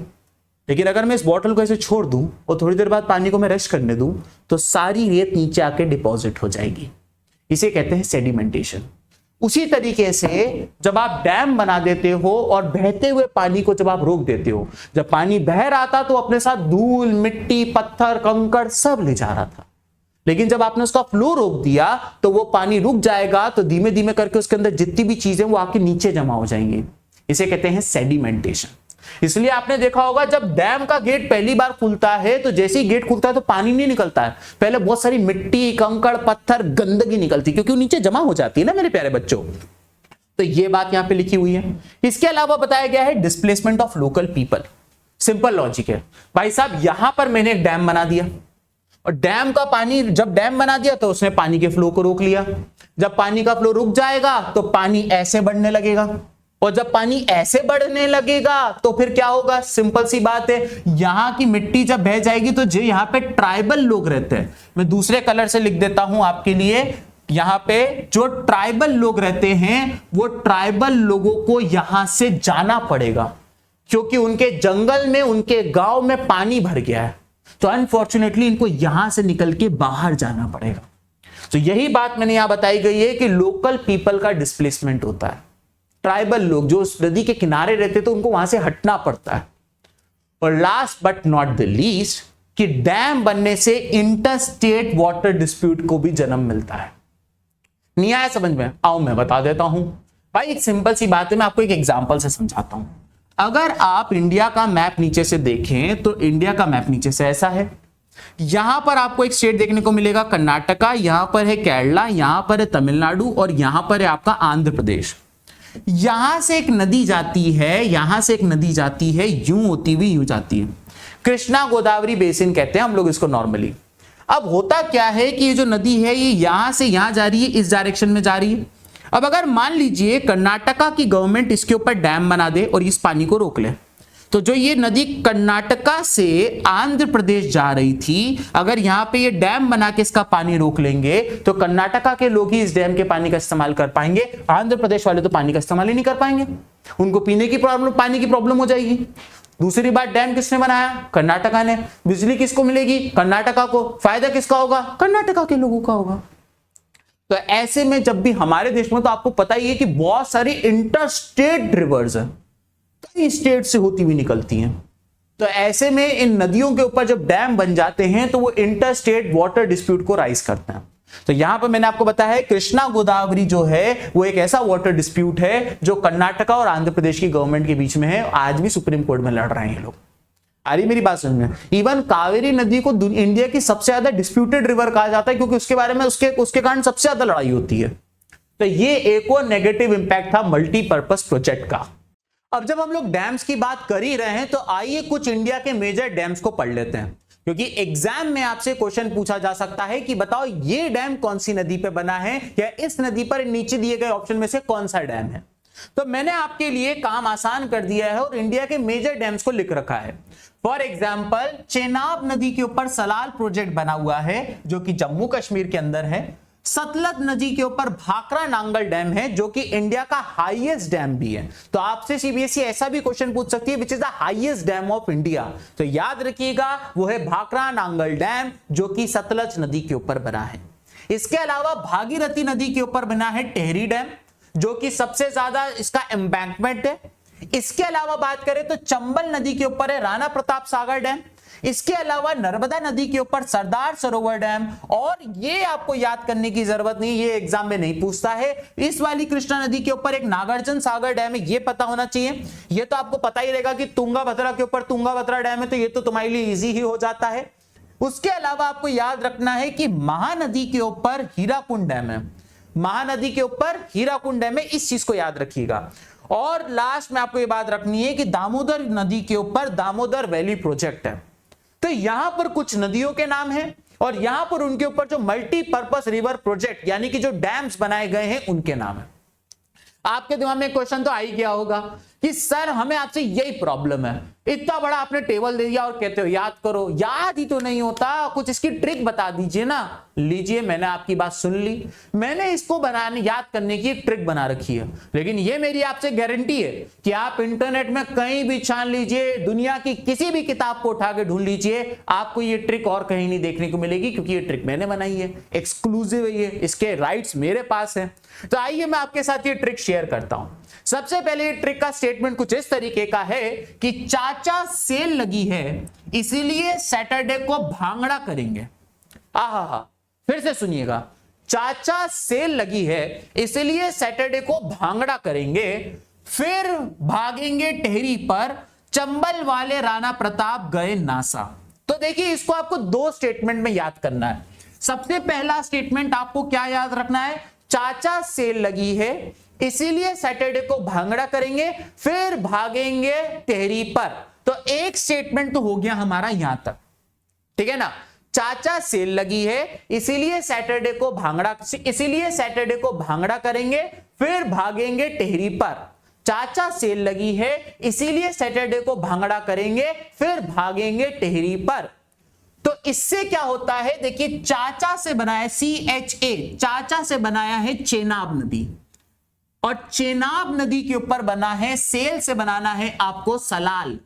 लेकिन अगर मैं इस बॉटल को ऐसे छोड़ दूं और थोड़ी देर बाद पानी को मैं रेस्ट करने दूं, तो सारी रेत नीचे आके डिपॉजिट हो जाएगी। इसे कहते हैं सेडिमेंटेशन। उसी तरीके से जब आप डैम बना देते हो और बहते हुए पानी को जब आप रोक देते हो, जब पानी बह रहा था तो अपने साथ धूल, मिट्टी, पत्थर, कंकड़ सब ले जा रहा था। लेकिन जब आपने उसका फ्लो रोक दिया तो वो पानी रुक जाएगा, तो धीमे धीमे करके उसके अंदर जितनी भी चीजें वो आके नीचे जमा हो जाएंगी। इसे कहते हैं सेडिमेंटेशन। इसलिए आपने देखा होगा जब डैम का गेट पहली बार खुलता है, तो जैसे ही गेट खुलता है तो पानी नहीं निकलता है, पहले बहुत सारी मिट्टी, कंकड़, पत्थर, गंदगी निकलती, क्योंकि वो नीचे जमा हो जाती है ना मेरे प्यारे बच्चों। तो ये बात यहां पे लिखी हुई है। इसके अलावा बताया गया है displacement of local people. Simple logic है भाई साहब, यहां पर मैंने एक डैम बना दिया और डैम का पानी, जब डैम बना दिया तो उसने पानी के फ्लो को रोक लिया। जब पानी का फ्लो रुक जाएगा तो पानी ऐसे बढ़ने लगेगा, और जब पानी ऐसे बढ़ने लगेगा तो फिर क्या होगा, सिंपल सी बात है, यहां की मिट्टी जब बह जाएगी तो जो यहां पे ट्राइबल लोग रहते हैं, मैं दूसरे कलर से लिख देता हूं आपके लिए, यहां पे जो ट्राइबल लोग रहते हैं वो ट्राइबल लोगों को यहां से जाना पड़ेगा, क्योंकि उनके जंगल में, उनके गांव में पानी भर गया है। तो अनफॉर्चुनेटली इनको यहां से निकल के बाहर जाना पड़ेगा। तो यही बात मैंने यहां बताई गई है कि लोकल पीपल का डिस्प्लेसमेंट होता है। ट्राइबल लोग जो उस नदी के किनारे रहते तो उनको वहां से हटना पड़ता है। और last but not the least, कि डैम बनने से इंटरस्टेट वाटर डिस्प्यूट को भी जन्म मिलता है। नहीं आया समझ में? आओ मैं बता देता हूं भाई, एक सिंपल सी बात है, मैं आपको एक एग्जांपल से समझाता हूं। अगर आप इंडिया का मैप नीचे से देखें तो इंडिया का मैप नीचे से ऐसा है, यहां पर आपको एक स्टेट देखने को मिलेगा कर्नाटका, यहां पर है केरला, यहां पर है तमिलनाडु और यहां पर है आपका आंध्र प्रदेश। यहां से एक नदी जाती है, यहां से एक नदी जाती है, यूं होती हुई यूं जाती है, कृष्णा गोदावरी बेसिन कहते हैं हम लोग इसको नॉर्मली। अब होता क्या है कि ये जो नदी है ये यहां से यहां जा रही है, इस डायरेक्शन में जा रही है। अब अगर मान लीजिए कर्नाटका की गवर्नमेंट इसके ऊपर डैम बना दे और इस पानी को रोक ले, तो जो ये नदी कर्नाटका से आंध्र प्रदेश जा रही थी, अगर यहां पे ये डैम बना के इसका पानी रोक लेंगे तो कर्नाटका के लोग ही इस डैम के पानी का इस्तेमाल कर पाएंगे, आंध्र प्रदेश वाले तो पानी का इस्तेमाल ही नहीं कर पाएंगे, उनको पीने की प्रॉब्लम, पानी की प्रॉब्लम हो जाएगी। दूसरी बात, डैम किसने बनाया? कर्नाटका ने। बिजली किसको मिलेगी? कर्नाटका को। फायदा किसका होगा? कर्नाटका के लोगों का होगा। तो ऐसे में जब भी हमारे देश में, तो आपको पता ही है कि बहुत सारी इंटरस्टेट रिवर्स है, कई स्टेट से होती हुई निकलती हैं। तो ऐसे में इन नदियों के ऊपर जब डैम बन जाते हैं तो वो इंटरस्टेट वाटर डिस्प्यूट को राइज करते हैं। तो यहां पर मैंने आपको बताया है कृष्णा गोदावरी जो है वो एक ऐसा वाटर डिस्प्यूट है जो कर्नाटका और आंध्र प्रदेश की गवर्नमेंट के बीच में है। आज भी सुप्रीम कोर्ट में लड़ रहे हैं लोग। आ रही मेरी बात समझ में? इवन कावेरी नदी को इंडिया की सबसे ज्यादा डिस्प्यूटेड रिवर कहा जाता है क्योंकि उसके बारे में उसके कारण सबसे ज्यादा लड़ाई होती है। तो ये एक और नेगेटिव इंपैक्ट था मल्टीपर्पज प्रोजेक्ट का। अब जब हम लोग डैम्स की बात कर ही रहे हैं तो आइए कुछ इंडिया के मेजर डैम्स को पढ़ लेते हैं, क्योंकि एग्जाम में आपसे क्वेश्चन पूछा जा सकता है कि बताओ ये डैम कौन सी नदी पे बना है या इस नदी पर नीचे दिए गए ऑप्शन में से कौन सा डैम है। तो मैंने आपके लिए काम आसान कर दिया है और इंडिया के मेजर डैम्स को लिख रखा है। फॉर एग्जाम्पल, चेनाब नदी के ऊपर सलाल प्रोजेक्ट बना हुआ है जो कि जम्मू कश्मीर के अंदर है। सतलज नदी के ऊपर भाखड़ा नांगल डैम है जो कि इंडिया का हाईएस्ट डैम भी है। तो आपसे सीबीएसई ऐसा भी क्वेश्चन पूछ सकती है which is the highest dam of India. तो याद रखिएगा वो है भाखड़ा नांगल डैम जो कि सतलज नदी के ऊपर बना है। इसके अलावा भागीरथी नदी के ऊपर बना है टेहरी डैम जो कि सबसे ज्यादा इसका एम्बैंकमेंट है। इसके अलावा बात करें तो चंबल नदी के ऊपर है राणा प्रताप सागर डैम। इसके अलावा नर्मदा नदी के ऊपर सरदार सरोवर डैम, और ये आपको याद करने की जरूरत नहीं, ये एग्जाम में नहीं पूछता है। इस वाली कृष्णा नदी के ऊपर एक नागार्जुन सागर डैम है, ये पता होना चाहिए। ये तो आपको पता ही रहेगा कि तुंगाभद्रा के ऊपर तुंगाभद्रा डैम है, तो ये तो तुम्हारे लिए इजी ही हो जाता है। उसके अलावा आपको याद रखना है कि महानदी के ऊपर हीराकुंड डैम है, महानदी के ऊपर हीराकुंड डैम है, इस चीज को याद रखिएगा। और लास्ट में आपको ये बात रखनी है कि दामोदर नदी के ऊपर दामोदर वैली प्रोजेक्ट है। तो यहां पर कुछ नदियों के नाम हैं और यहां पर उनके ऊपर जो मल्टीपर्पज रिवर प्रोजेक्ट यानी कि जो डैम्स बनाए गए हैं उनके नाम है। आपके दिमाग में क्वेश्चन तो आ ही गया होगा कि सर हमें आपसे यही प्रॉब्लम है, इतना बड़ा आपने टेबल दे दिया और कहते हो याद करो, याद ही तो नहीं होता, कुछ इसकी ट्रिक बता दीजिए ना। लीजिए, मैंने आपकी बात सुन ली, मैंने इसको बनाने याद करने की एक ट्रिक बना रखी है। लेकिन ये मेरी आपसे गारंटी है कि आप इंटरनेट में कहीं भी छान लीजिए, दुनिया की किसी भी किताब को उठा के ढूंढ लीजिए, आपको ये ट्रिक और कहीं नहीं देखने को मिलेगी, क्योंकि ये ट्रिक मैंने बनाई है, एक्सक्लूसिव है ये, इसके राइट्स मेरे पास है। तो आइए मैं आपके साथ ये ट्रिक शेयर करता हूं। सबसे पहले ये ट्रिक का स्टेटमेंट कुछ इस तरीके का है कि चाचा सेल लगी है इसीलिए सैटरडे को भांगड़ा करेंगे। आहा, फिर से सुनिएगा, चाचा सेल लगी है इसलिए सैटरडे को भांगड़ा करेंगे, फिर भागेंगे टेहरी पर, चंबल वाले राणा प्रताप गए नासा। तो देखिए, इसको आपको दो स्टेटमेंट में याद करना है। सबसे पहला स्टेटमेंट आपको क्या याद रखना है? चाचा सेल लगी है इसीलिए सैटरडे को भांगड़ा करेंगे, फिर भागेंगे टेहरी पर। तो एक स्टेटमेंट तो हो गया हमारा यहां तक, ठीक है ना। चाचा सेल लगी है इसीलिए सैटरडे को भांगड़ा करेंगे, फिर भागेंगे टेहरी पर। चाचा सेल लगी है इसीलिए सैटरडे को भांगड़ा करेंगे, फिर भागेंगे टेहरी पर। तो इससे क्या होता है, देखिए, चाचा से बनाया CHA, चाचा से बनाया है चेनाब नदी, और चेनाब नदी के ऊपर बना है, सेल से बनाना है आपको सलाल,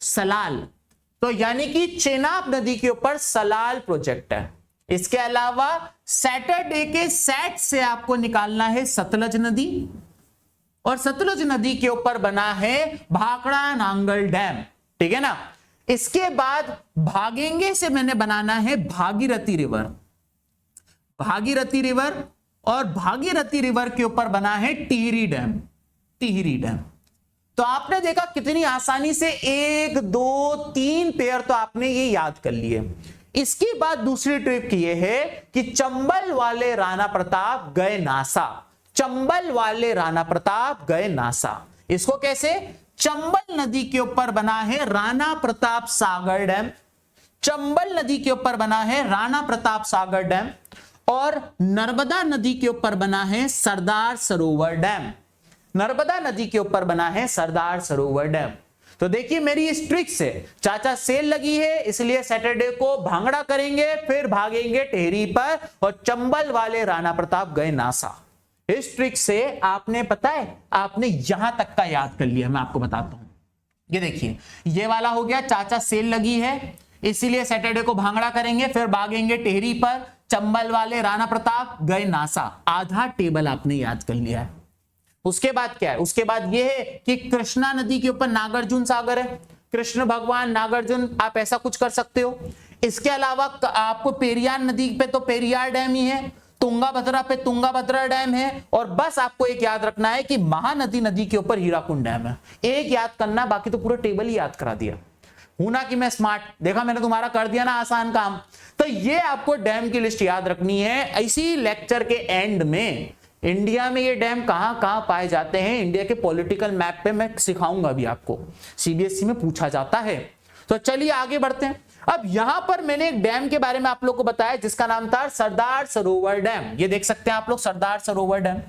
सलाल। तो यानी कि चेनाब नदी के ऊपर सलाल प्रोजेक्ट है। इसके अलावा सैटरडे के सेट से आपको निकालना है सतलज नदी, और सतलज नदी के ऊपर बना है भाखड़ा नांगल डैम, ठीक है ना। इसके बाद भागेंगे से मैंने बनाना है भागीरथी रिवर, भागीरथी रिवर, और भागीरथी रिवर के ऊपर बना है टिहरी डैम, टिहरी डैम। तो आपने देखा कितनी आसानी से 1 2 3 पेयर तो आपने ये याद कर लिए। इसके बाद दूसरी ट्रिक ये है कि चंबल वाले राणा प्रताप गए नासा। चंबल वाले राणा प्रताप गए नासा। इसको कैसे? चंबल नदी के ऊपर बना है राणा प्रताप सागर डैम। चंबल नदी के ऊपर बना है राणा प्रताप सागर डैम और नर्मदा नदी के ऊपर बना है सरदार सरोवर डैम। नर्मदा नदी के ऊपर बना है सरदार सरोवर डैम। तो देखिए मेरी इस ट्रिक से चाचा सेल लगी है, इसलिए सैटरडे को भांगड़ा करेंगे, फिर भागेंगे टेहरी पर और चंबल वाले राणा प्रताप गए नासा। इस ट्रिक से आपने पता है आपने यहां तक का याद कर लिया। मैं आपको बताता हूं, ये देखिए ये वाला हो गया चाचा सेल लगी है, इसीलिए सैटरडे को भांगड़ा करेंगे, फिर भागेंगे टेहरी पर, चंबल वाले राणा प्रताप गए नासा। आधा टेबल आपने याद कर लिया है। उसके बाद क्या है? उसके बाद यह है कि कृष्णा नदी के ऊपर नागार्जुन सागर है। कृष्ण भगवान नागार्जुन, आप ऐसा कुछ कर सकते हो। इसके अलावा आपको पेरियार नदी पे तो पेरियार डैम ही है, तुंगाभद्रा पे तुंगाभद्रा डैम है, और बस आपको एक याद रखना है कि महानदी नदी के ऊपर हीराकुंड डैम है। एक याद करना, बाकी तो पूरा टेबल ही याद करा दिया। हूं ना कि मैं स्मार्ट, देखा मैंने तुम्हारा कर दिया ना आसान काम। तो ये आपको डैम की लिस्ट याद रखनी है। इसी लेक्चर के एंड में इंडिया में ये डैम कहां कहां पाए जाते हैं, इंडिया के पॉलिटिकल मैप पे मैं सिखाऊंगा भी आपको, सीबीएसई में पूछा जाता है। तो चलिए आगे बढ़ते हैं। अब यहां पर मैंने एक डैम के बारे में आप लोग को बताया जिसका नाम था सरदार सरोवर डैम। ये देख सकते हैं आप लोग, सरदार सरोवर डैम।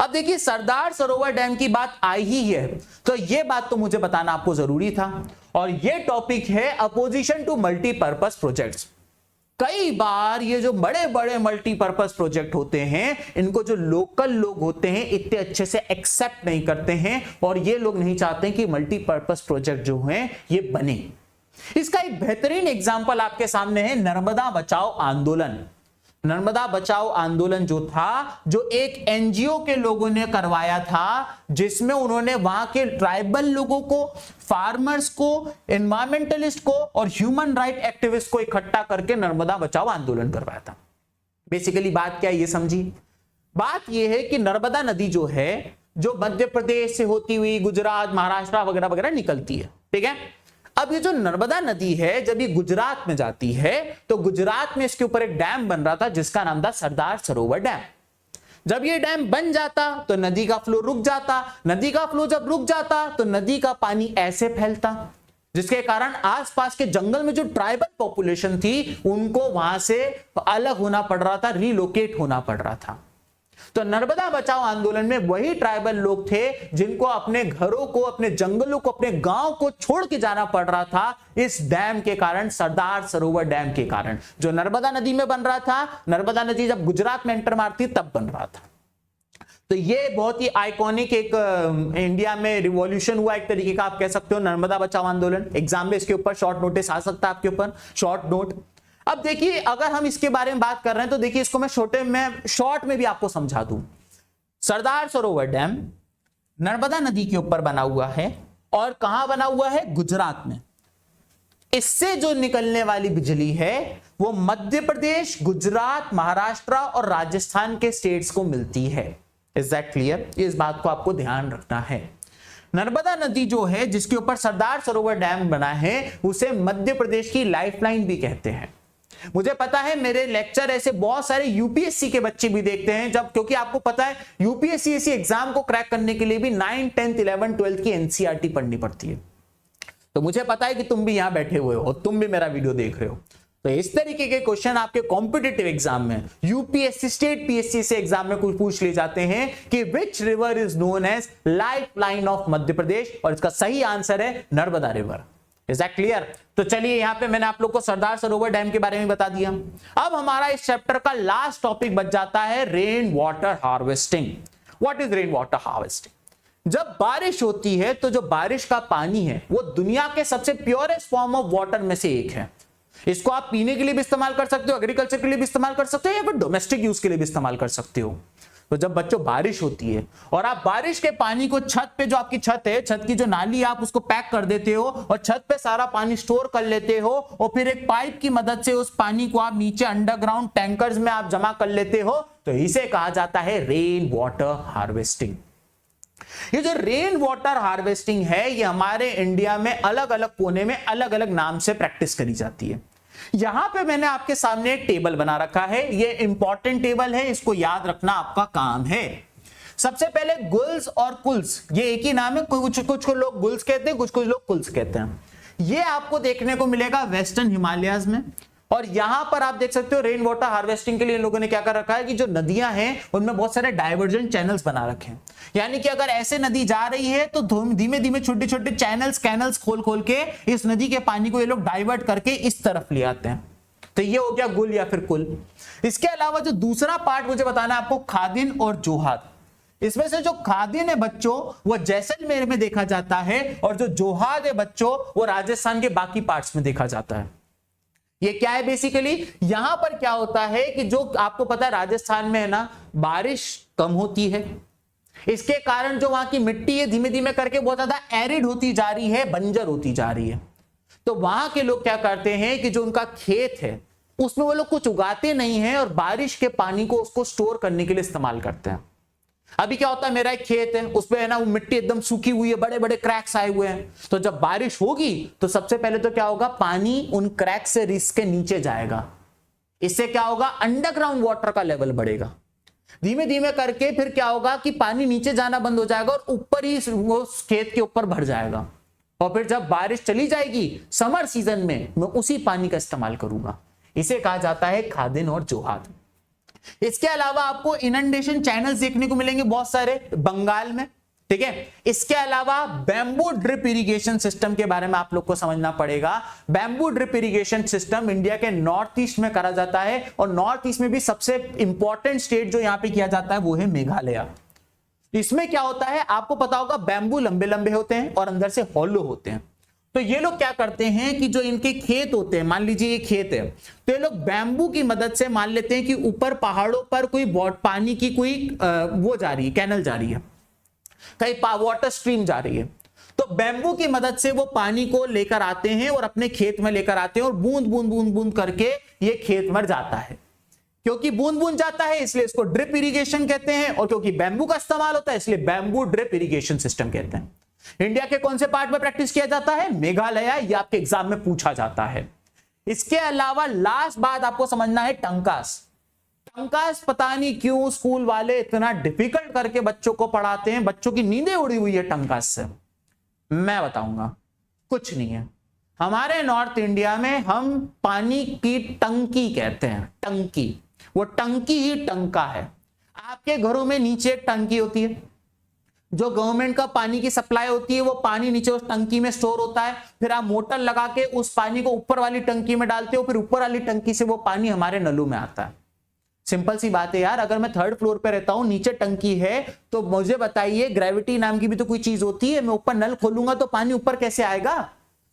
अब देखिए सरदार सरोवर डैम की बात आई ही है, तो ये बात तो मुझे बताना आपको जरूरी था, और ये टॉपिक है अपोजिशन टू मल्टीपर्पज प्रोजेक्ट्स। कई बार ये जो बड़े बड़े मल्टीपर्पज प्रोजेक्ट होते हैं, इनको जो लोकल लोग होते हैं इतने अच्छे से एक्सेप्ट नहीं करते हैं, और ये लोग नहीं चाहते कि मल्टीपर्पज प्रोजेक्ट जो हैं ये बने। इसका एक बेहतरीन एग्जांपल आपके सामने है नर्मदा बचाओ आंदोलन। नर्मदा बचाओ आंदोलन जो था, जो एक एनजीओ के लोगों ने करवाया था, जिसमें उन्होंने वहां के ट्राइबल लोगों को, फार्मर्स को, एनवायरमेंटलिस्ट को और ह्यूमन राइट एक्टिविस्ट को इकट्ठा करके नर्मदा बचाओ आंदोलन करवाया था। बेसिकली बात क्या है ये समझिए। बात यह है कि नर्मदा नदी जो है, जो मध्य प्रदेश से होती हुई गुजरात, महाराष्ट्र वगैरह वगैरह निकलती है, ठीक है। अब ये जो नर्मदा नदी है, जब ये गुजरात में जाती है, तो गुजरात में इसके ऊपर एक डैम बन रहा था जिसका नाम था सरदार सरोवर डैम। जब ये डैम बन जाता तो नदी का फ्लो रुक जाता। नदी का फ्लो जब रुक जाता तो नदी का पानी ऐसे फैलता, जिसके कारण आसपास के जंगल में जो ट्राइबल पॉपुलेशन थी उनको वहां से अलग होना पड़ रहा था, रिलोकेट होना पड़ रहा था। तो नर्मदा बचाओ आंदोलन में वही ट्राइबल लोग थे जिनको अपने घरों को, अपने जंगलों को, अपने गांव को छोड़ के जाना पड़ रहा था इस डैम के कारण, सरदार सरोवर डैम के कारण, जो नर्मदा नदी में बन रहा था। नर्मदा नदी जब गुजरात में एंटर मारती तब बन रहा था। तो ये बहुत ही आइकॉनिक एक इंडिया में रिवॉल्यूशन हुआ एक तरीके का, आप कह सकते हो, नर्मदा बचाओ आंदोलन। एग्जाम में इसके ऊपर शॉर्ट नोटिस आ सकता है आपके ऊपर, शॉर्ट नोट। अब देखिए अगर हम इसके बारे में बात कर रहे हैं तो देखिए इसको मैं शॉर्ट में भी आपको समझा दूं। सरदार सरोवर डैम नर्मदा नदी के ऊपर बना हुआ है, और कहां बना हुआ है? गुजरात में। इससे जो निकलने वाली बिजली है वो मध्य प्रदेश, गुजरात, महाराष्ट्र और राजस्थान के स्टेट्स को मिलती है। Is that clear? इस बात को आपको ध्यान रखना है। नर्मदा नदी जो है, जिसके ऊपर सरदार सरोवर डैम बना है, उसे मध्य प्रदेश की लाइफलाइन भी कहते हैं। मुझे पता है मेरे लेक्चर ऐसे बहुत सारे यूपीएससी के बच्चे भी देखते हैं, जब क्योंकि आपको पता है यूपीएससी इसी एग्जाम को क्रैक करने के लिए भी 9, 10, 11, 12 की एनसीईआरटी पढ़नी पड़ती है। तो मुझे पता है कि तुम भी यहां बैठे हुए हो, तुम भी मेरा वीडियो देख रहे हो। तो इस तरीके के क्वेश्चन आपके कॉम्पिटिटिव एग्जाम में, यूपीएससी, स्टेट पीएससी से एग्जाम में कुछ पूछ ले जाते हैं कि which river is known as lifeline of Madhya Pradesh, और इसका सही आंसर है Narmada river. Is that clear? तो चलिए यहां पे मैंने आप लोग को सरदार सरोवर डैम के बारे में बता दिया। अब हमारा इस चैप्टर का लास्ट टॉपिक बच जाता है rain water harvesting. What is rain water harvesting? जब बारिश होती है तो जो बारिश का पानी है वो दुनिया के सबसे प्योरेस्ट फॉर्म ऑफ वाटर में से एक है। इसको आप पीने के लिए भी इस्तेमाल कर सकते हो, एग्रीकल्चर के लिए भी इस्तेमाल कर सकते हो, या फिर डोमेस्टिक यूज के लिए भी इस्तेमाल कर सकते हो। तो जब बच्चों बारिश होती है और आप बारिश के पानी को छत पे, जो आपकी छत है, छत की जो नाली, आप उसको पैक कर देते हो और छत पे सारा पानी स्टोर कर लेते हो, और फिर एक पाइप की मदद से उस पानी को आप नीचे अंडरग्राउंड टैंकर्स में आप जमा कर लेते हो, तो इसे कहा जाता है रेन वाटर हार्वेस्टिंग। ये जो रेन वाटर हार्वेस्टिंग है ये हमारे इंडिया में अलग अलग कोने में अलग अलग नाम से प्रैक्टिस करी जाती है। यहां पे मैंने आपके सामने एक टेबल बना रखा है, ये इंपॉर्टेंट टेबल है, इसको याद रखना आपका काम है। सबसे पहले गुल्स और कुल्स, ये एक ही नाम है, कुछ कुछ लोग गुल्स कहते हैं, कुछ कुछ लोग कुल्स कहते हैं। ये आपको देखने को मिलेगा वेस्टर्न हिमालयाज में। और यहां पर आप देख सकते हो रेन वाटर हार्वेस्टिंग के लिए इन लोगों ने क्या कर रखा है कि जो नदियां हैं उनमें बहुत सारे डाइवर्जेंट चैनल्स बना रखे हैं, यानी कि अगर ऐसे नदी जा रही है तो धीमे धीमे छोटे छोटे चैनल्स कैनल्स खोल खोल के इस नदी के पानी को ये लोग डाइवर्ट करके इस तरफ ले आते हैं। तो ये हो गया गुल या फिर कुल। इसके अलावा जो दूसरा पार्ट मुझे बताना है आपको, खादिन और जोहाद। इसमें से जो खादिन है बच्चों वो जैसलमेर में देखा जाता है, और जो जोहाद है बच्चों वो राजस्थान के बाकी पार्ट्स में देखा जाता है। ये क्या है बेसिकली, यहां पर क्या होता है कि जो आपको पता है राजस्थान में है ना बारिश कम होती है, इसके कारण जो वहां की मिट्टी है धीमे धीमे करके बहुत ज्यादा एरिड होती जा रही है, बंजर होती जा रही है। तो वहां के लोग क्या करते हैं कि जो उनका खेत है उसमें वो लोग कुछ उगाते नहीं है और बारिश के पानी को उसको स्टोर करने के लिए इस्तेमाल करते हैं। अभी क्या होता है, मेरा एक खेत है उसपे है ना वो मिट्टी एकदम सूखी हुई है, बड़े बड़े क्रैक्स आए हुए हैं, तो जब बारिश होगी तो सबसे पहले तो क्या होगा, पानी उन क्रैक्स से रिस के नीचे जाएगा। इससे क्या होगा, अंडरग्राउंड वाटर का लेवल बढ़ेगा। धीमे धीमे करके फिर क्या होगा कि पानी नीचे जाना बंद हो जाएगा और ऊपर ही वो खेत के ऊपर भर जाएगा। और फिर जब बारिश चली जाएगी समर सीजन में मैं उसी पानी का इस्तेमाल करूंगा। इसे कहा जाता है खादिन और जोहाद। इसके अलावा आपको इनंडेशन चैनल्स देखने को मिलेंगे बहुत सारे बंगाल में, ठीक है। इसके अलावा बैम्बू ड्रिप इरिगेशन सिस्टम के बारे में आप लोग को समझना पड़ेगा। Bamboo drip irrigation system India के नॉर्थ ईस्ट में करा जाता है, और नॉर्थ ईस्ट में भी सबसे इंपॉर्टेंट स्टेट जो यहां पे किया जाता है वो है मेघालय। इसमें क्या होता है आपको पता होगा, बैम्बू लंबे लंबे होते हैं और अंदर से हॉलो होते हैं। तो ये लोग क्या करते हैं कि जो इनके खेत होते हैं, मान लीजिए ये खेत है, तो ये लोग बैम्बू की मदद से मान लेते हैं कि ऊपर पहाड़ों पर कोई पानी की कोई वो जा रही है, कैनल जा रही है, कहीं वाटर स्ट्रीम जा रही है, तो बैम्बू की मदद से वो पानी को लेकर आते हैं और अपने खेत में लेकर आते हैं और बूंद बूंद बूंद बूंद करके ये खेत में जाता है। क्योंकि बूंद बूंद जाता है इसलिए इसको ड्रिप इरिगेशन कहते हैं, और क्योंकि बैम्बू का इस्तेमाल होता है इसलिए बैम्बू ड्रिप इरिगेशन सिस्टम कहते हैं। इंडिया के कौन से पार्ट में प्रैक्टिस किया जाता है, मेघालय, ये आपके एग्जाम में पूछा जाता है। इसके अलावा लास्ट बात आपको समझना है, टंकास। टंकास पता नहीं क्यों स्कूल वाले इतना डिफिकल्ट करके बच्चों को पढ़ाते हैं, बच्चों की नींदें उड़ी हुई है टंकास से। मैं बताऊंगा कुछ नहीं है। हमारे नॉर्थ इंडिया में हम पानी की टंकी कहते हैं, टंकी, वो टंकी ही टंका है। आपके घरों में नीचे एक टंकी होती है, जो गवर्नमेंट का पानी की सप्लाई होती है, वो पानी नीचे उस टंकी में स्टोर होता है, फिर आप मोटर लगा के उस पानी को ऊपर वाली टंकी में डालते हो, फिर ऊपर वाली टंकी से वो पानी हमारे नलों में आता है। सिंपल सी बात है यार, अगर मैं 3rd फ्लोर पे रहता हूं, नीचे टंकी है, तो मुझे बताइए ग्रेविटी नाम की भी तो कोई चीज होती है, मैं ऊपर नल खोलूंगा तो पानी ऊपर कैसे आएगा।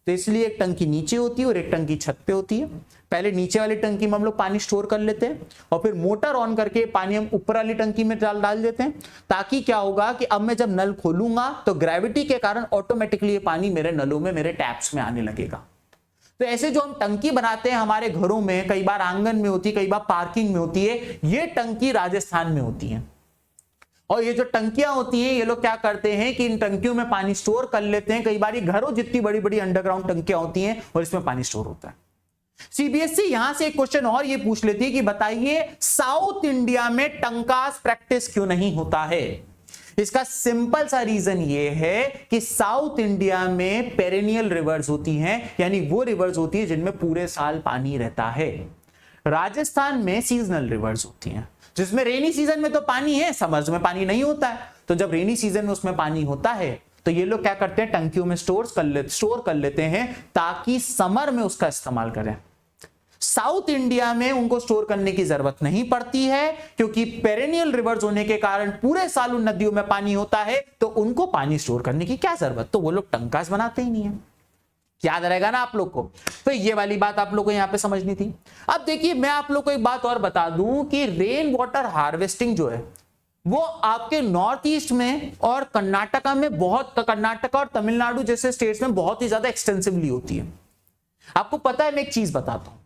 तो इसलिए एक टंकी नीचे होती है और एक टंकी छत पे होती है। पहले नीचे वाली टंकी में हम लोग पानी स्टोर कर लेते हैं और फिर मोटर ऑन करके पानी हम ऊपर वाली टंकी में डाल देते हैं, ताकि क्या होगा कि अब मैं जब नल खोलूंगा तो ग्रेविटी के कारण ऑटोमेटिकली ये पानी मेरे नलों में, मेरे टैप्स में आने लगेगा। तो ऐसे जो हम टंकी बनाते हैं हमारे घरों में, कई बार आंगन में होती है, कई बार पार्किंग में होती है, ये टंकी राजस्थान में होती है। और ये जो टंकियां होती हैं ये लोग क्या करते हैं कि इन टंकियों में पानी स्टोर कर लेते हैं। कई बार ये घरों जितनी बड़ी बड़ी अंडरग्राउंड टंकियां होती हैं और इसमें पानी स्टोर होता है। सीबीएसई यहां से एक क्वेश्चन और ये पूछ लेती है कि बताइए साउथ इंडिया में टंकास प्रैक्टिस क्यों नहीं होता है। इसका सिंपल सा रीजन ये है कि साउथ इंडिया में पेरेनियल रिवर्स होती हैं, यानी वो रिवर्स होती है जिनमें पूरे साल पानी रहता है। राजस्थान में सीजनल रिवर्स होती हैं, जिसमें रेनी सीजन में तो पानी है, समर्स में पानी नहीं होता है। तो जब रेनी सीजन में उसमें पानी होता है तो ये लोग क्या करते हैं, टंकियों में स्टोर कर लेते हैं ताकि समर में उसका इस्तेमाल करें। साउथ इंडिया में उनको स्टोर करने की जरूरत नहीं पड़ती है, क्योंकि पेरेनियल रिवर्स होने के कारण पूरे साल उन नदियों में पानी होता है, तो उनको पानी स्टोर करने की क्या जरूरत, तो वो लोग टंकास बनाते ही नहीं है। याद रहेगा ना आप लोग को। तो ये वाली बात आप लोग को यहां पे समझनी थी। अब देखिए मैं आप लोग को एक बात और बता दूं कि रेन वाटर हार्वेस्टिंग जो है वो आपके नॉर्थ ईस्ट में और कर्नाटका में बहुत, कर्नाटका और तमिलनाडु जैसे स्टेट्स में बहुत ही ज्यादा एक्सटेंसिवली होती है। आपको पता है, मैं एक चीज बताता हूं,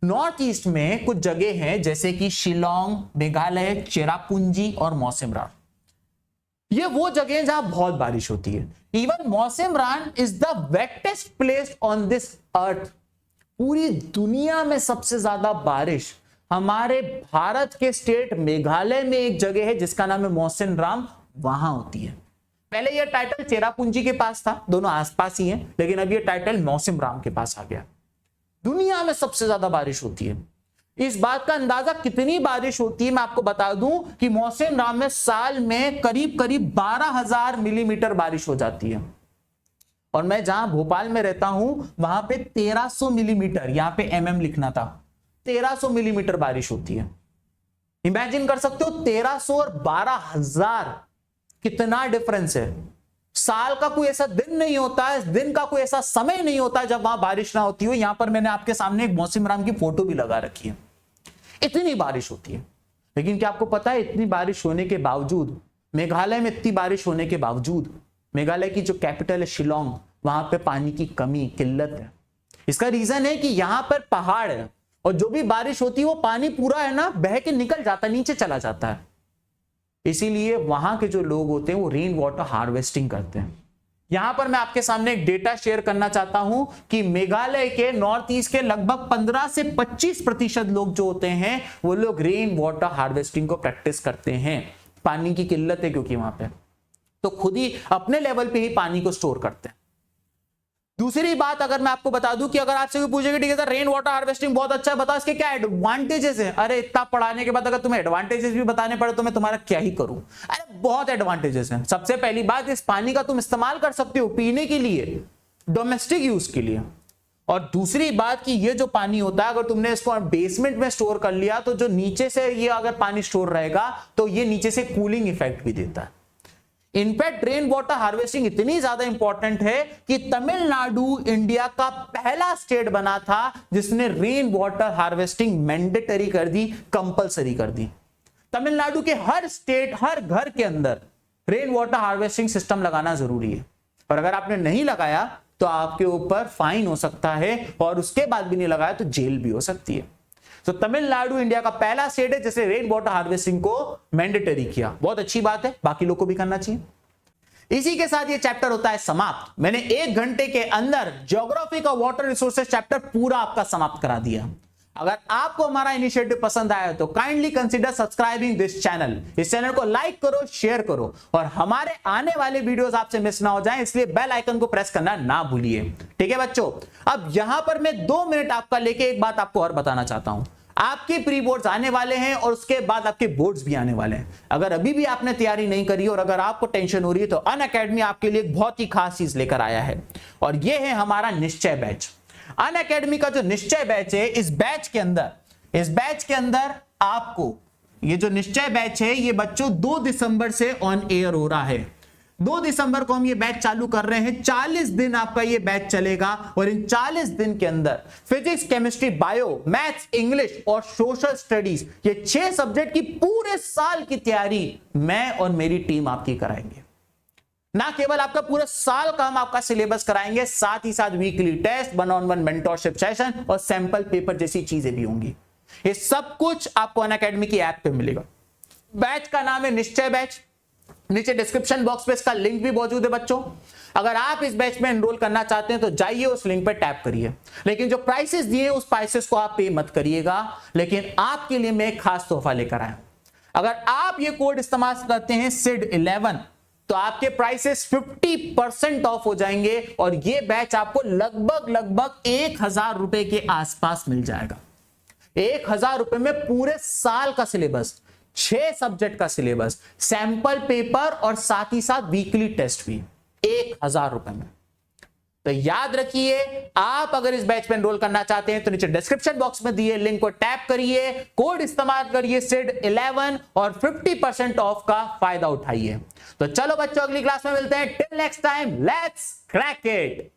नॉर्थ ईस्ट में कुछ जगह हैं जैसे कि शिलोंग, मेघालय, चेरापूंजी और मौसिनराम। ये वो जगह है जहां बहुत बारिश होती है। Even Mawsynram is the wettest place on this earth. पूरी दुनिया में सबसे ज्यादा बारिश हमारे भारत के स्टेट मेघालय में एक जगह है जिसका नाम है मौसिनराम, वहां होती है। पहले यह टाइटल चेरापूंजी के पास था, दोनों आसपास ही हैं, लेकिन अब यह टाइटल मौसिनराम के पास आ गया। दुनिया में सबसे ज्यादा बारिश होती है। इस बात का अंदाजा कितनी बारिश होती है मैं आपको बता दूं कि मौसिनराम में साल में करीब करीब 12,000 मिलीमीटर बारिश हो जाती है। और मैं जहां भोपाल में रहता हूं वहां पे 1300 मिलीमीटर, यहां पे mm लिखना था, 1300 मिलीमीटर बारिश होती है। इमेजिन कर सकते हो 1300 और 12,000 कितना डिफरेंस है। साल का कोई ऐसा दिन नहीं होता है, दिन का कोई ऐसा समय नहीं होता जब वहां बारिश ना होती हो। यहां पर मैंने आपके सामने एक मौसिनराम की फोटो भी लगा रखी है। इतनी बारिश होती है। लेकिन क्या आपको पता है इतनी बारिश होने के बावजूद, मेघालय में इतनी बारिश होने के बावजूद, मेघालय की जो कैपिटल है शिलोंग, वहां पे पानी की कमी, किल्लत है। इसका रीजन है कि यहां पर पहाड़ है और जो भी बारिश होती है वो पानी पूरा है ना बह के निकल जाता है, नीचे चला जाता है। इसीलिए वहां के जो लोग होते हैं वो रेन वाटर हार्वेस्टिंग करते हैं। यहां पर मैं आपके सामने एक डेटा शेयर करना चाहता हूं कि मेघालय के नॉर्थ ईस्ट के लगभग 15 से 25% लोग जो होते हैं वो लोग रेन वाटर हार्वेस्टिंग को प्रैक्टिस करते हैं। पानी की किल्लत है क्योंकि वहां पे, तो खुद ही अपने लेवल पे ही पानी को स्टोर करते हैं। दूसरी बात अगर मैं आपको बता दूं कि अगर आपसे कोई पूछेगा ठीक है सर रेन वाटर हार्वेस्टिंग बहुत अच्छा है, बताओ इसके क्या एडवांटेजेस है। अरे इतना पढ़ाने के बाद अगर तुम्हें एडवांटेजेस भी बताने पड़े तो मैं तुम्हारा क्या ही करूं। अरे बहुत एडवांटेजेस हैं। सबसे पहली बात, इस पानी का तुम इस्तेमाल कर सकते हो पीने के लिए, डोमेस्टिक यूज के लिए। और दूसरी बात कि ये जो पानी होता है अगर तुमने इसको बेसमेंट में स्टोर कर लिया तो जो नीचे से ये अगर पानी स्टोर रहेगा तो ये नीचे से कूलिंग इफेक्ट भी देता है। इनफैक्ट रेन वाटर हार्वेस्टिंग इतनी ज्यादा इंपॉर्टेंट है कि तमिलनाडु इंडिया का पहला स्टेट बना था जिसने रेन वाटर हार्वेस्टिंग मैंडेटरी कर दी, कंपलसरी कर दी। तमिलनाडु के हर स्टेट, हर घर के अंदर रेन वाटर हार्वेस्टिंग सिस्टम लगाना जरूरी है। और अगर आपने नहीं लगाया तो आपके ऊपर फाइन हो सकता है और उसके बाद भी नहीं लगाया तो जेल भी हो सकती है। तो तमिलनाडु इंडिया का पहला स्टेट है जिसने रेन वाटर हार्वेस्टिंग को मैंडेटरी किया। बहुत अच्छी बात है, बाकी लोग को भी करना चाहिए। इसी के साथ ये चैप्टर होता है समाप्त। मैंने 1 घंटे के अंदर ज्योग्राफी का वाटर रिसोर्सेज चैप्टर पूरा आपका समाप्त करा दिया। अगर आपको हमारा इनिशिएटिव पसंद आया तो kindly consider subscribing this channel. इस चैनल को लाइक करो, शेयर करो और हमारे आने वाले वीडियोस आपसे मिस ना हो जाएं, इसलिए बेल आइकन को प्रेस करना ना भूलिए। ठीक है बच्चों, अब यहां पर मैं 2 मिनट आपका लेके एक बात आपको और बताना चाहता हूं। आपके प्री बोर्ड्स आने वाले हैं और उसके बाद आपके बोर्ड्स भी आने वाले हैं। अगर अभी भी आपने तैयारी नहीं करी और अगर आपको टेंशन हो रही है तो अनअकैडमी आपके लिए एक बहुत ही खास चीज लेकर आया है और यह है हमारा निश्चय बैच। अनअकैडमी का जो निश्चय बैच है, इस बैच के अंदर आपको ये जो निश्चय बैच है ये बच्चों 2 दिसंबर से ऑन एयर हो रहा है। 2 दिसंबर को हम ये बैच चालू कर रहे हैं। 40 दिन आपका ये बैच चलेगा और इन 40 दिन के अंदर physics, chemistry, bio, maths, English और सोशल स्टडीज, ये 6 सब्जेक्ट की पूरे साल की तैयारी मैं और मेरी टीम आपकी कराएंगे। ना केवल आपका पूरा साल का हम आपका सिलेबस कराएंगे, साथ ही साथ weekly test, 1-on-1 mentorship session और सैंपल पेपर जैसी चीजें भी होंगी। ये सब कुछ आपको अनअकैडमी की ऐप पे मिलेगा। बैच का नाम है निश्चय बैच। नीचे डिस्क्रिप्शन बॉक्स पे इसका लिंक भी मौजूद है बच्चों। अगर आप इस बैच में एनरोल करना चाहते हैं तो जाइए उस लिंक पर टैप करिए। लेकिन जो प्राइसेस दिए उस प्राइसेस को आप पे मत करिएगा, लेकिन आपके लिए मैं एक खास तोहफा लेकर आया। अगर आप ये कोड इस्तेमाल करते हैं SID11 तो आपके प्राइसेस 50% ऑफ हो जाएंगे और ये बैच आपको लगभग 1000 रुपए के आसपास मिल जाएगा। 1000 रुपए में पूरे साल का सिलेबस, 6 सब्जेक्ट का सिलेबस, सैंपल पेपर और साथ ही साथ वीकली टेस्ट भी 1000 रुपए में। तो याद रखिए, आप अगर इस बैच में एनरोल करना चाहते हैं तो नीचे डिस्क्रिप्शन बॉक्स में दिए लिंक को टैप करिए, कोड इस्तेमाल करिए SID11 और 50% ऑफ का फायदा उठाइए। तो चलो बच्चों, अगली क्लास में मिलते हैं। Till next time, let's crack it.